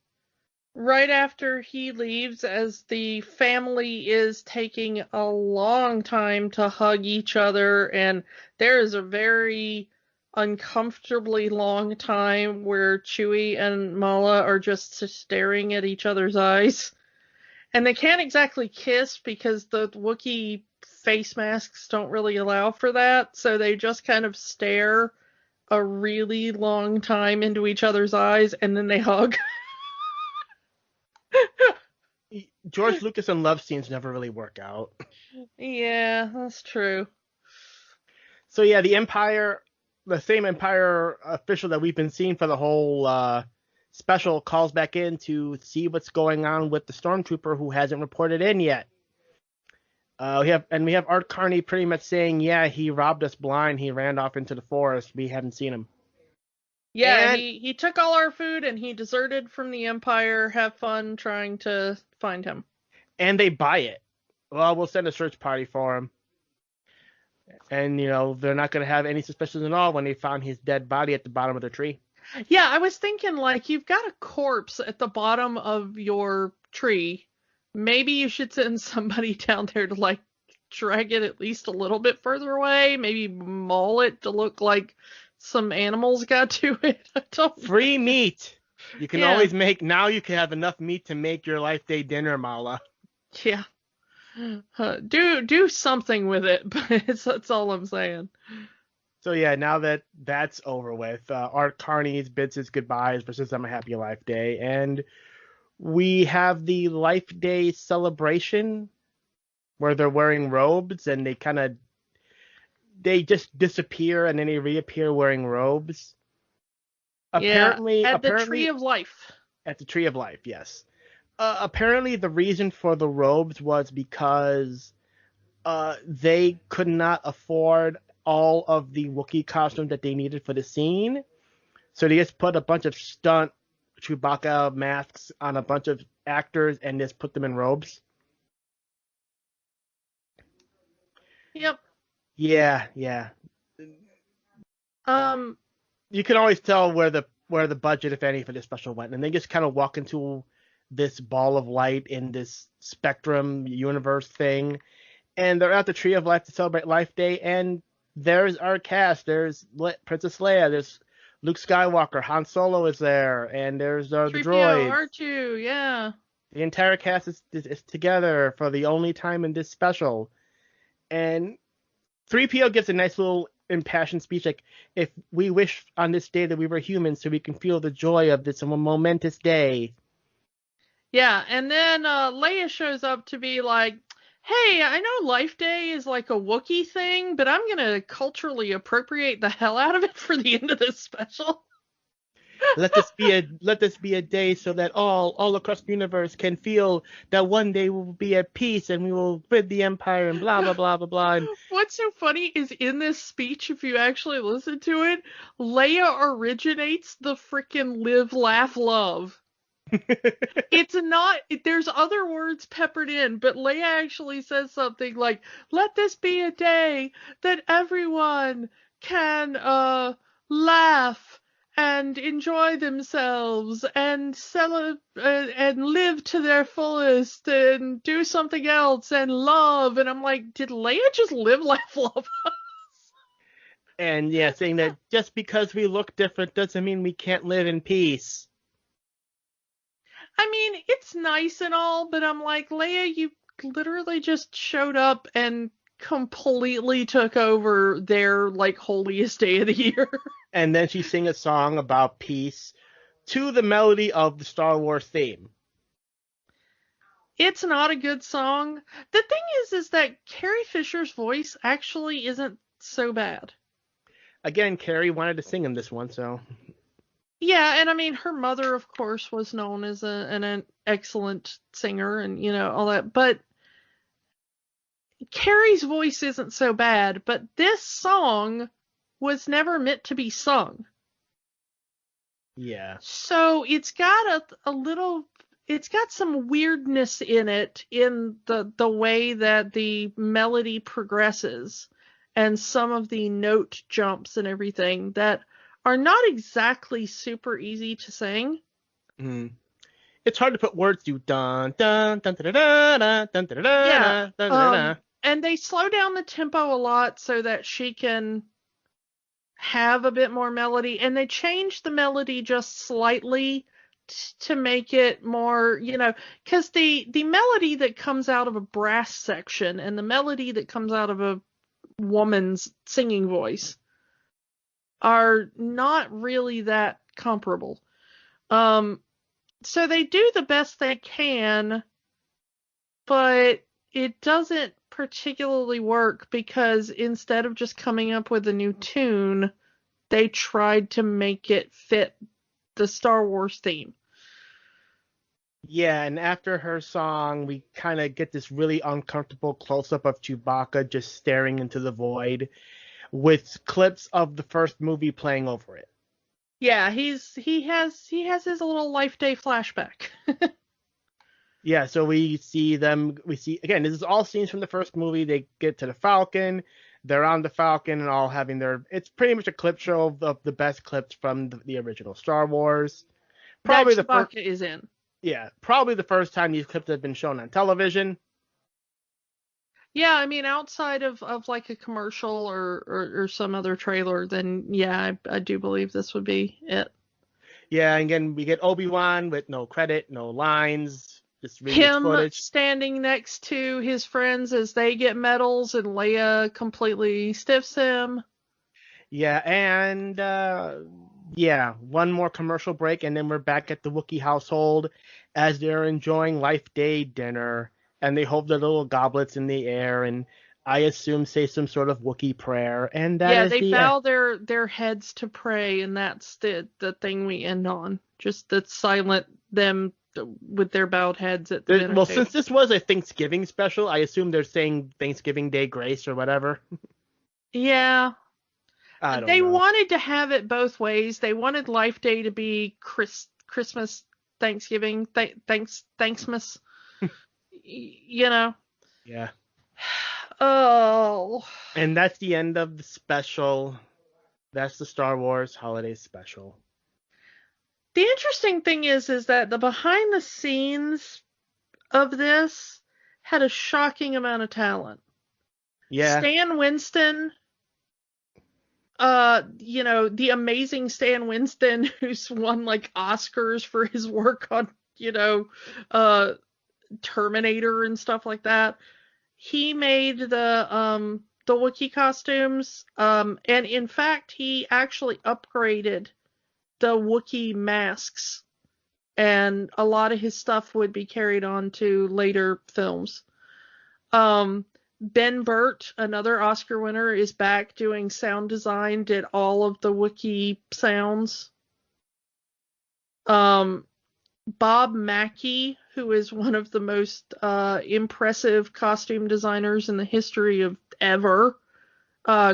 right after he leaves, as the family is taking a long time to hug each other, and there is a very uncomfortably long time where Chewie and Mala are just staring at each other's eyes. And they can't exactly kiss because the Wookiee face masks don't really allow for that, so they just kind of stare a really long time into each other's eyes, and then they hug. George Lucas and love scenes never really work out. Yeah, that's true. So yeah, the same Empire official that we've been seeing for the whole special calls back in to see what's going on with the stormtrooper who hasn't reported in yet. We have Art Carney pretty much saying, yeah, he robbed us blind. He ran off into the forest. We haven't seen him. Yeah, and he took all our food and he deserted from the Empire. Have fun trying to find him. And they buy it. Well, we'll send a search party for him. And, they're not going to have any suspicions at all when they found his dead body at the bottom of the tree. Yeah, I was thinking, you've got a corpse at the bottom of your tree. Maybe you should send somebody down there to, drag it at least a little bit further away. Maybe maul it to look like some animals got to it. I don't know. Free meat. You can always now you can have enough meat to make your Life Day dinner, Mala. Yeah. Do something with it, but that's all I'm saying. So yeah, now that that's over with, Art Carney bids his goodbyes versus I'm a Happy Life Day, and we have the Life Day celebration where they're wearing robes and they just disappear and then they reappear wearing robes. Apparently, at the Tree of Life. At the Tree of Life, yes. Apparently, the reason for the robes was because they could not afford all of the Wookiee costumes that they needed for the scene. So they just put a bunch of stunt Chewbacca masks on a bunch of actors and just put them in robes. Yep. Yeah. You can always tell where the budget, if any, for this special went, and they just kind of walk into this ball of light in this spectrum universe thing, and they're at the Tree of Life to celebrate Life Day, and there's our cast. There's Princess Leia, there's Luke Skywalker, Han Solo is there, and there's the droids. R2, yeah. The entire cast is together for the only time in this special. And 3PO gives a nice little impassioned speech, like, if we wish on this day that we were humans so we can feel the joy of this momentous day. Yeah, and then Leia shows up to be like, hey, I know Life Day is like a Wookiee thing, but I'm going to culturally appropriate the hell out of it for the end of this special. Let this be a day so that all across the universe can feel that one day we will be at peace and we will rid the empire and blah blah blah blah blah. And What's so funny is in this speech, if you actually listen to it, Leia originates the frickin' live, laugh, love. It's not, there's other words peppered in, but Leia actually says something like, let this be a day that everyone can laugh and enjoy themselves and and live to their fullest and do something else and love. And I'm like, did Leia just live, laugh, love? and yeah, saying that just because we look different doesn't mean we can't live in peace. I mean, it's nice and all, but I'm like, Leia, you literally just showed up and completely took over their, like, holiest day of the year. And then she sang a song about peace to the melody of the Star Wars theme. It's not a good song. The thing is that Carrie Fisher's voice actually isn't so bad. Again, Carrie wanted to sing in this one, so. Yeah, and I mean, her mother, of course, was known as an excellent singer and, you know, all that. But Carrie's voice isn't so bad, but this song was never meant to be sung. Yeah. So it's got a little, it's got some weirdness in it in the way that the melody progresses and some of the note jumps and everything that are not exactly super easy to sing. Mm. It's hard to put words to dun dun dun dun dun dun dun dun Yeah. dun dun. And they slow down the tempo a lot so that she can have a bit more melody, and they change the melody just slightly to make it more, you know, because the melody that comes out of a brass section and the melody that comes out of a woman's singing voice are not really that comparable. So they do the best they can, but it doesn't particularly work because instead of just coming up with a new tune, they tried to make it fit the Star Wars theme. Yeah, and after her song, we kind of get this really uncomfortable close-up of Chewbacca just staring into the void with clips of the first movie playing over it. Yeah, he has his little Life Day flashback. Yeah, so we see again, this is all scenes from the first movie. They get to the Falcon, they're on the Falcon and all having it's pretty much a clip show of the best clips from the original Star Wars. Probably that Chewbacca is in. Yeah, probably the first time these clips have been shown on television. Yeah, I mean, outside of like a commercial or some other trailer, then yeah, I do believe this would be it. Yeah, and again, we get Obi-Wan with no credit, no lines, just reading Him footage. standing next to his friends as they get medals, and Leia completely stiffs him. Yeah, and one more commercial break, and then we're back at the Wookiee household as they're enjoying Life Day dinner, and they hold their little goblets in the air, and I assume say some sort of Wookiee prayer, and they bow their heads to pray, and that's the thing we end on. Just the silent them with their bowed heads at the dinner table. Since this was a Thanksgiving special, I assume they're saying Thanksgiving Day grace or whatever. Yeah. They wanted to have it both ways. They wanted Life Day to be Christmas, Thanksgiving, Thanksmas. You know. Yeah. Oh. And that's the end of the special. That's the Star Wars Holiday Special. The interesting thing is that the behind the scenes of this had a shocking amount of talent. Yeah. Stan Winston, the amazing Stan Winston, who's won like Oscars for his work on, Terminator and stuff like that. He made the Wookiee costumes, and in fact, he actually upgraded the Wookiee masks, and a lot of his stuff would be carried on to later films. Ben Burt, another Oscar winner, is back doing sound design, did all of the Wookiee sounds. Bob Mackie, who is one of the most impressive costume designers in the history of ever,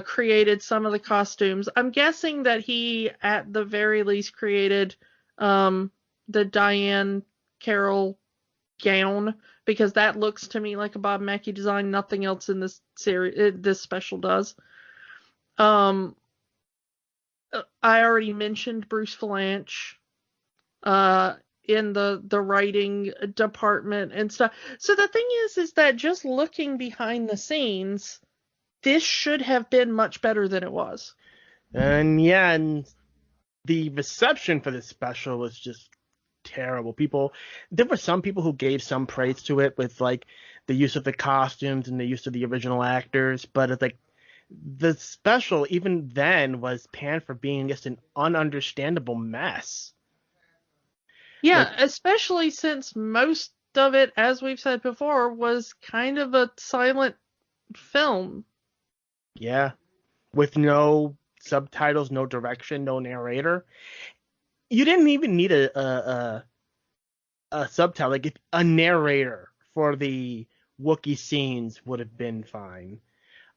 created some of the costumes. I'm guessing that he, at the very least, created the Diane Carroll gown, because that looks to me like a Bob Mackie design. Nothing else in this series, this special does. I already mentioned Bruce Valanche in the writing department and stuff. So the thing is that just looking behind the scenes, this should have been much better than it was. And the reception for this special was just terrible. There were some people who gave some praise to it with like the use of the costumes and the use of the original actors, but it's like the special even then was panned for being just an ununderstandable mess. Yeah, especially since most of it, as we've said before, was kind of a silent film. Yeah, with no subtitles, no direction, no narrator. You didn't even need a subtitle. Like a narrator for the Wookiee scenes would have been fine,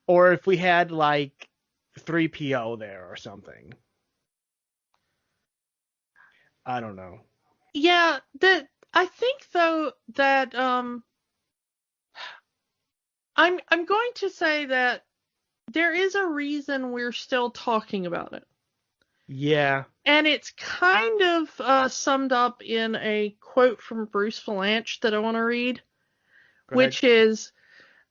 or if we had like 3PO there or something. I don't know. Yeah, I think though that I'm going to say that there is a reason we're still talking about it. Yeah. And it's kind of summed up in a quote from Bruce Valanche that I want to read, which is,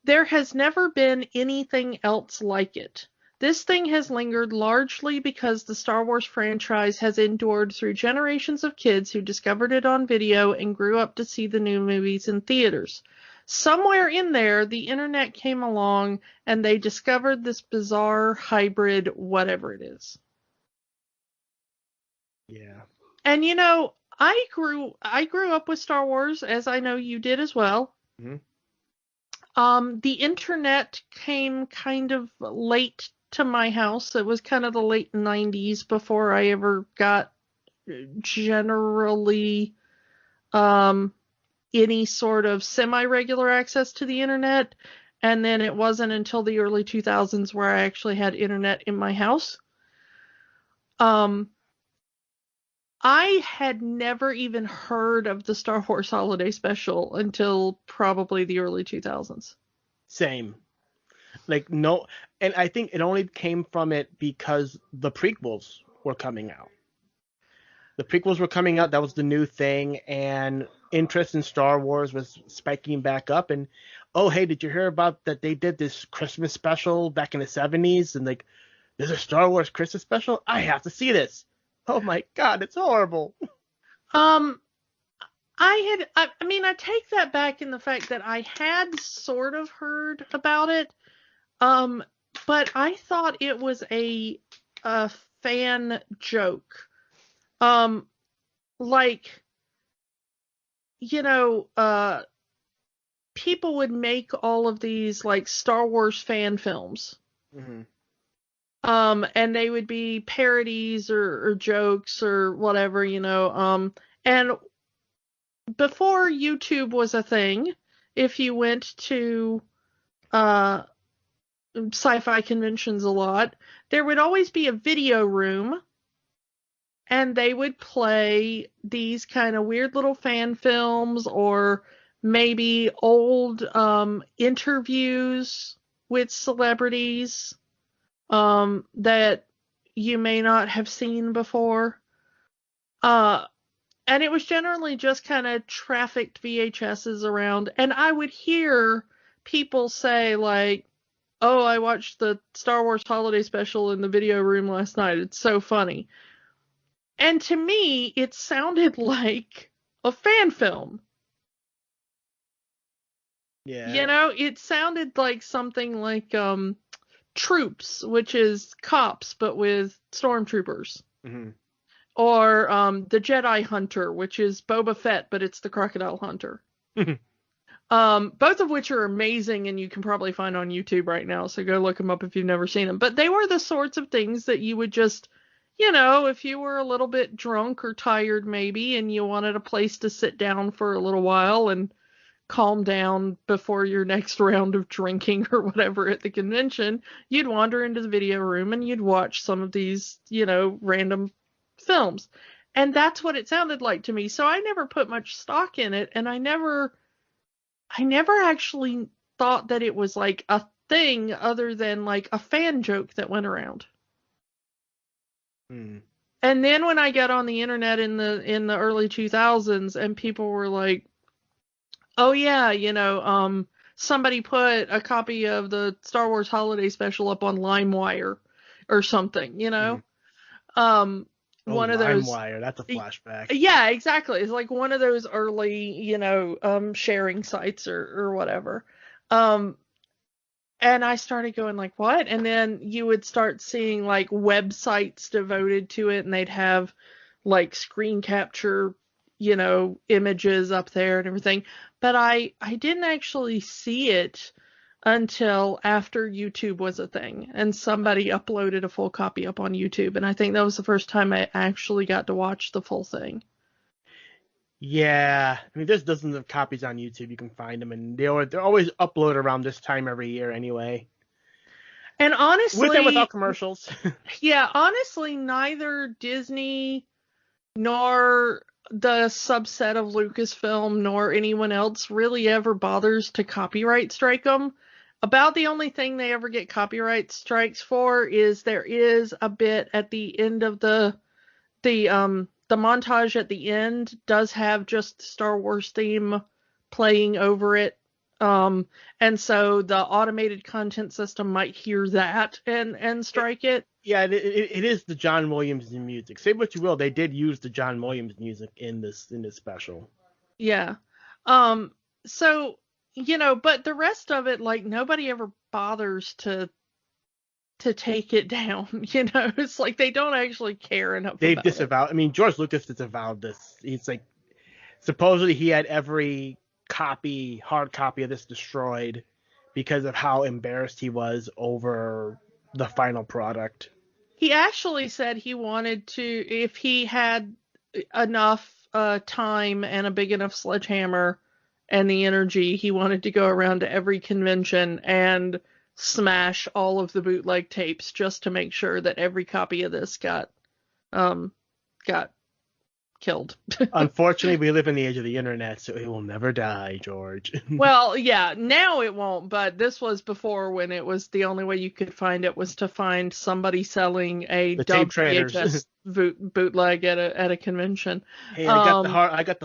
"There has never been anything else like it. This thing has lingered largely because the Star Wars franchise has endured through generations of kids who discovered it on video and grew up to see the new movies in theaters. Somewhere in there, the internet came along and they discovered this bizarre hybrid whatever it is." Yeah. And I grew up with Star Wars, as I know you did as well. Mm-hmm. The internet came kind of late to my house. It was kind of the late 90s before I ever got generally any sort of semi-regular access to the internet. And then it wasn't until the early 2000s where I actually had internet in my house. I had never even heard of the Star Wars Holiday Special until probably the early 2000s. Same. Like, no, and I think it only came from it because the prequels were coming out. The prequels were coming out, that was the new thing, and interest in Star Wars was spiking back up, and, oh, hey, did you hear about that they did this Christmas special back in the 70s, and like, there's a Star Wars Christmas special? I have to see this. Oh my God, it's horrible. I take that back in the fact that I had sort of heard about it, but I thought it was a fan joke. People would make all of these like Star Wars fan films. Mm-hmm. And they would be parodies or jokes or whatever, and before YouTube was a thing, if you went to sci-fi conventions a lot, there would always be a video room, and they would play these kind of weird little fan films or maybe old interviews with celebrities that you may not have seen before. And it was generally just kind of trafficked VHSs around. And I would hear people say, like, "Oh, I watched the Star Wars Holiday Special in the video room last night. It's so funny." And to me, it sounded like a fan film. Yeah. It sounded like something like Troops, which is cops, but with stormtroopers. Mm-hmm. Or the Jedi Hunter, which is Boba Fett, but it's the Crocodile Hunter. Both of which are amazing, and you can probably find on YouTube right now, so go look them up if you've never seen them. But they were the sorts of things that you would just if you were a little bit drunk or tired maybe, and you wanted a place to sit down for a little while and calm down before your next round of drinking or whatever at the convention, you'd wander into the video room and you'd watch some of these, random films. And that's what it sounded like to me. So I never put much stock in it, and I never actually thought that it was like a thing other than like a fan joke that went around. Hmm. And then when I got on the internet in the early 2000s and people were like, oh yeah, somebody put a copy of the Star Wars Holiday Special up on LimeWire or something, one of those. LimeWire, that's a flashback. Yeah, exactly. It's like one of those early, sharing sites or whatever. And I started going like, what? And then you would start seeing like websites devoted to it, and they'd have like screen capture, images up there and everything. But I didn't actually see it until after YouTube was a thing, and somebody uploaded a full copy up on YouTube. And I think that was the first time I actually got to watch the full thing. Yeah, I mean, there's dozens of copies on YouTube. You can find them, and they're always uploaded around this time every year anyway. And honestly, with and without commercials. Yeah, honestly, neither Disney nor the subset of Lucasfilm nor anyone else really ever bothers to copyright strike them. About the only thing they ever get copyright strikes for is there is a bit at the end of the montage at the end does have just the Star Wars theme playing over it. And so the automated content system might hear that and strike it. Yeah, it is the John Williams music. Say what you will, they did use the John Williams music in this special. Yeah. So, but the rest of it, like, nobody ever bothers to take it down. It's like they don't actually care enough. They've disavowed. I mean, George Lucas disavowed this. He's like, supposedly he had every hard copy of this destroyed because of how embarrassed he was over the final product. He actually said he wanted to, if he had enough time and a big enough sledgehammer and the energy, he wanted to go around to every convention and smash all of the bootleg tapes just to make sure that every copy of this got killed. Unfortunately, we live in the age of the internet, so it will never die, George. Well, yeah, now it won't, but this was before, when it was the only way you could find it was to find somebody selling a dumb VHS bootleg at a convention. Hey, I got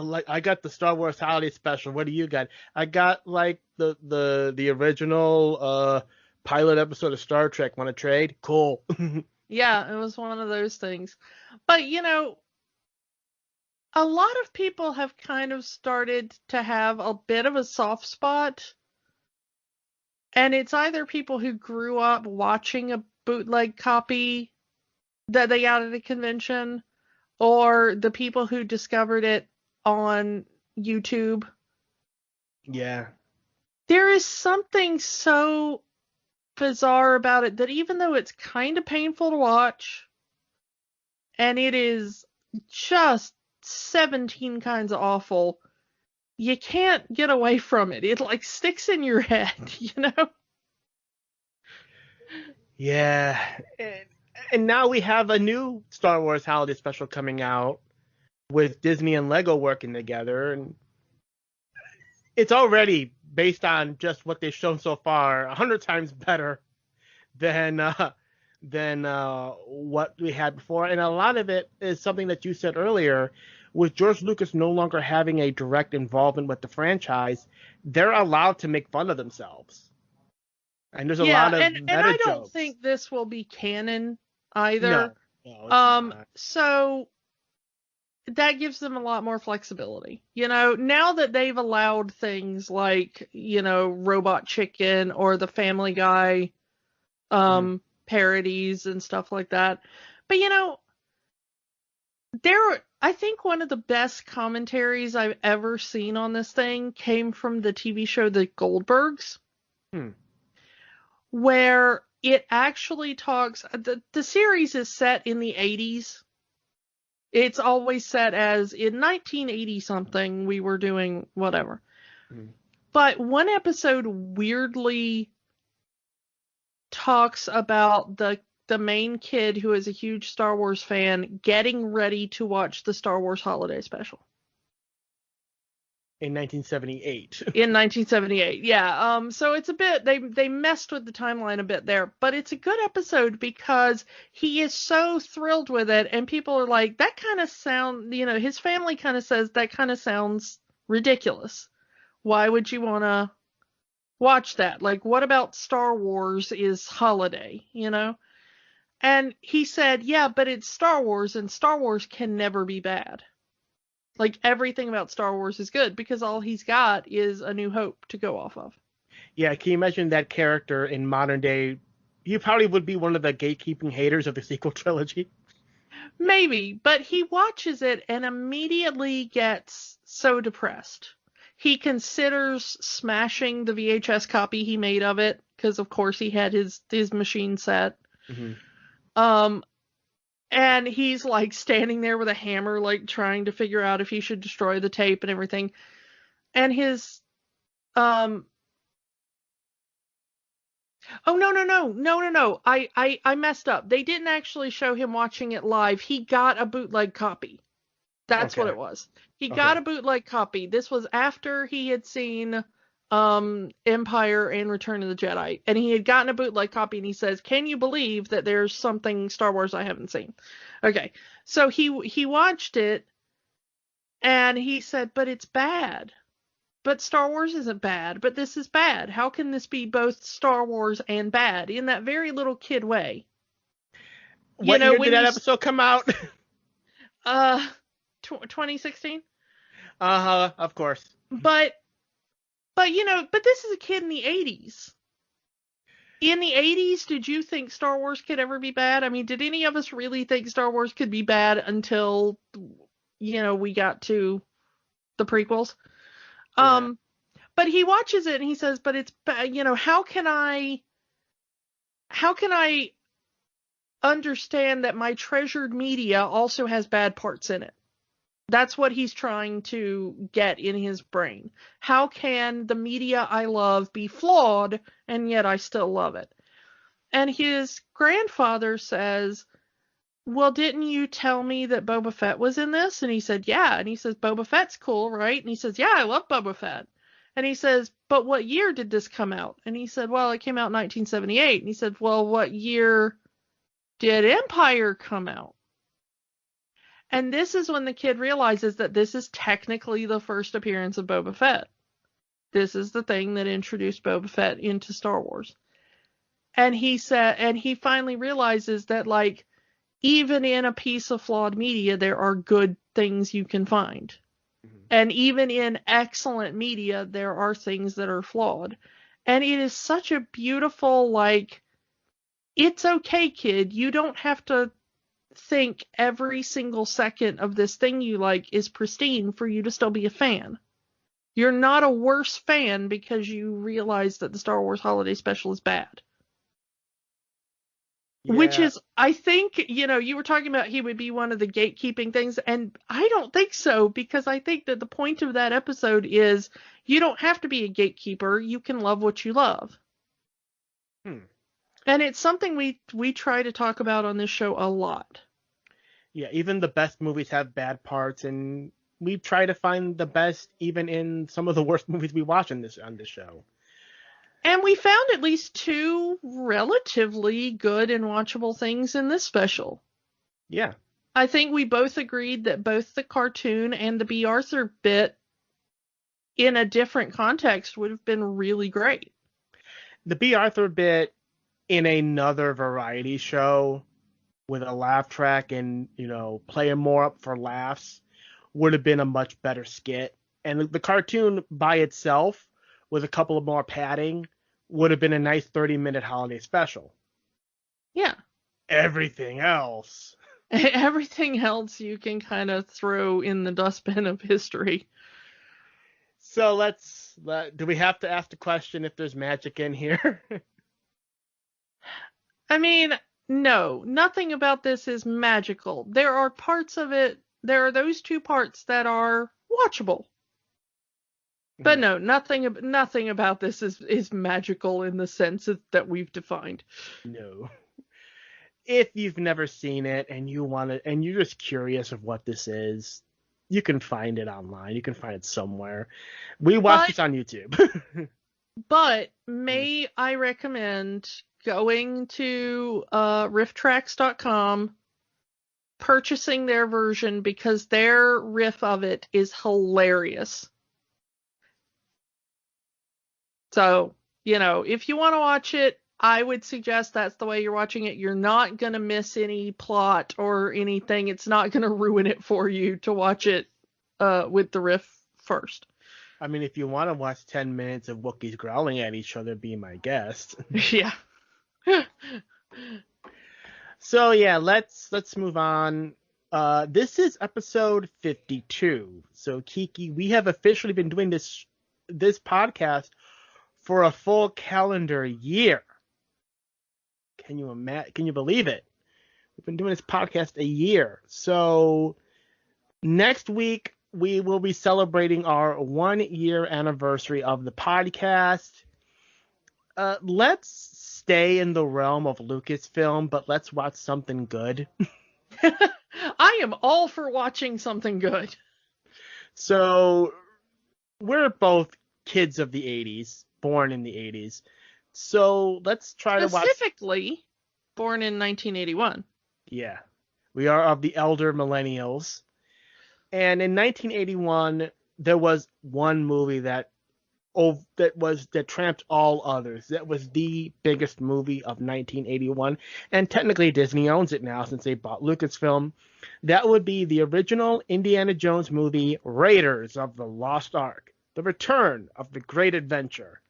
the Star Wars Holiday Special. What do you got? I got like the original pilot episode of Star Trek. Want to trade? Cool. Yeah, it was one of those things. But a lot of people have kind of started to have a bit of a soft spot. And it's either people who grew up watching a bootleg copy that they got at a convention, or the people who discovered it on YouTube. Yeah. There is something so bizarre about it that even though it's kind of painful to watch, and it is just 17 kinds of awful, you can't get away from it. It like sticks in your head, Yeah. And now we have a new Star Wars Holiday Special coming out with Disney and Lego working together, and it's already, based on just what they've shown so far, 100 times better than what we had before. And a lot of it is something that you said earlier. With George Lucas no longer having a direct involvement with the franchise, they're allowed to make fun of themselves. And there's a lot of meta and I don't jokes. think this will be canon either. No, it's not. So that gives them a lot more flexibility. Now that they've allowed things like, Robot Chicken or the Family Guy parodies and stuff like that. But I think one of the best commentaries I've ever seen on this thing came from the TV show The Goldbergs, where it actually talks, the series is set in the 80s. It's always set as in 1980 something we were doing whatever. Mhm. But one episode weirdly talks about the main kid who is a huge Star Wars fan getting ready to watch the Star Wars Holiday Special. In 1978. In 1978, yeah. So it's a bit, they messed with the timeline a bit there, but it's a good episode because he is so thrilled with it, and people are like, that kind of his family kind of says that kind of sounds ridiculous. Why would you want to watch that? Like, what about Star Wars is holiday, And he said, yeah, but it's Star Wars, and Star Wars can never be bad. Like, everything about Star Wars is good because all he's got is A New Hope to go off of. Yeah, can you imagine that character in modern day? He probably would be one of the gatekeeping haters of the sequel trilogy. Maybe, but he watches it and immediately gets so depressed. He considers smashing the VHS copy he made of it because, of course, he had his machine set. Mm-hmm. And he's like standing there with a hammer, like trying to figure out if he should destroy the tape and everything. And his, oh, no. I messed up. They didn't actually show him watching it live. He got a bootleg copy. That's what it was. He got a bootleg copy. This was after he had seen Empire and Return of the Jedi, and he had gotten a bootleg copy, and he says, can you believe that there's something Star Wars I haven't seen? Okay, so he watched it, and he said, but it's bad. But Star Wars isn't bad, but this is bad. How can this be both Star Wars and bad? In that very little kid way. What year did that episode come out? 2016. Of course. But this is a kid in the 80s. In the 80s, did you think Star Wars could ever be bad? I mean, did any of us really think Star Wars could be bad until, we got to the prequels? Yeah. But he watches it and he says, but it's bad. How can I understand that my treasured media also has bad parts in it? That's what he's trying to get in his brain. How can the media I love be flawed and yet I still love it? And his grandfather says, well, didn't you tell me that Boba Fett was in this? And he said, yeah. And he says, Boba Fett's cool, right? And he says, yeah, I love Boba Fett. And he says, but what year did this come out? And he said, well, it came out in 1978. And he said, well, what year did Empire come out? And this is when the kid realizes that this is technically the first appearance of Boba Fett. This is the thing that introduced Boba Fett into Star Wars. And he finally realizes that, like, even in a piece of flawed media, there are good things you can find. Mm-hmm. And even in excellent media, there are things that are flawed. And it is such a beautiful, like, it's okay, kid. You don't have to think every single second of this thing you like is pristine for you to still be a fan. You're not a worse fan because you realize that the Star Wars Holiday Special is bad. Yeah. Which is, I think, you were talking about he would be one of the gatekeeping things, and I don't think so, because I think that the point of that episode is you don't have to be a gatekeeper. You can love what you love. And it's something we try to talk about on this show a lot. Yeah, even the best movies have bad parts, and we try to find the best even in some of the worst movies we watch on this show. And we found at least 2 relatively good and watchable things in this special. Yeah. I think we both agreed that both the cartoon and the B. Arthur bit in a different context would have been really great. The B. Arthur bit in another variety show with a laugh track and, playing more up for laughs would have been a much better skit. And the cartoon by itself, with a couple of more padding, would have been a nice 30-minute holiday special. Yeah. Everything else you can kind of throw in the dustbin of history. So do we have to ask the question if there's magic in here? I mean, no, nothing about this is magical. There are parts of it, there are those two parts that are watchable. But no, nothing about this is magical in the sense that we've defined. No. If you've never seen it and and you're just curious of what this is, you can find it online. You can find it somewhere. We watched this on YouTube. But may I recommend going to rifftracks.com, purchasing their version because their riff of it is hilarious. So, if you want to watch it, I would suggest that's the way you're watching it. You're not going to miss any plot or anything. It's not going to ruin it for you to watch it with the riff first. I mean, if you want to watch 10 minutes of Wookiees growling at each other, be my guest. Yeah. So, yeah, let's move on. This is episode 52. So, Kiki, we have officially been doing this podcast for a full calendar year. Can you believe it? We've been doing this podcast a year. So next week we will be celebrating our 1-year anniversary of the podcast. Let's stay in the realm of Lucasfilm, but let's watch something good. I am all for watching something good. So we're both kids of the 80s. Born in the 80s. So let's try to watch... Specifically, born in 1981. Yeah. We are of the elder millennials. And in 1981, there was one movie that tramped all others. That was the biggest movie of 1981. And technically Disney owns it now since they bought Lucasfilm. That would be the original Indiana Jones movie, Raiders of the Lost Ark. The Return of the Great Adventure.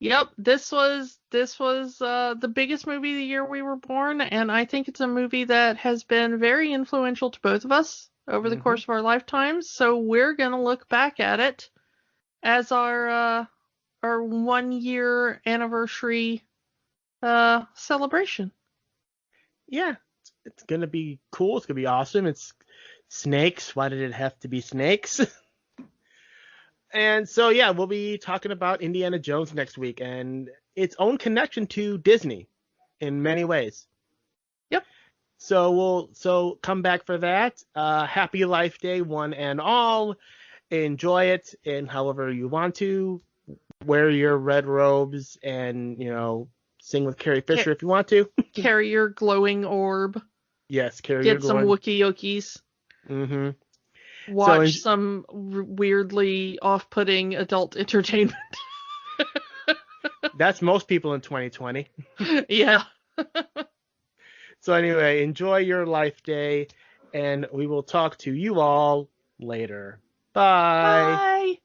Yep, this was the biggest movie the year we were born, and I think it's a movie that has been very influential to both of us over the course of our lifetimes. So we're gonna look back at it as our 1-year anniversary celebration. Yeah, it's gonna be cool. It's gonna be awesome. It's snakes. Why did it have to be snakes? And so, yeah, we'll be talking about Indiana Jones next week and its own connection to Disney in many ways. Yep. So come back for that. Happy Life Day, one and all. Enjoy it in however you want to. Wear your red robes and, sing with Carrie Fisher if you want to. Carry your glowing orb. Yes, carry your glowing. Get some Wookiee Yokies. Mm-hmm. Watch some weirdly off-putting adult entertainment. That's most people in 2020. Yeah. So anyway, enjoy your Life Day, and we will talk to you all later. Bye.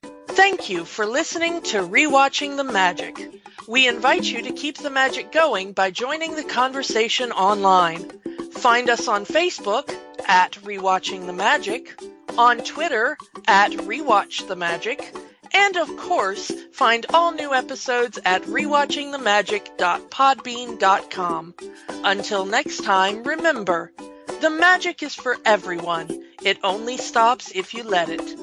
Bye. Thank you for listening to Rewatching the Magic. We invite you to keep the magic going by joining the conversation online. Find us on Facebook at Rewatching the Magic, on Twitter at Rewatch the Magic, and of course, find all new episodes at rewatchingthemagic.podbean.com. Until next time, remember, the magic is for everyone. It only stops if you let it.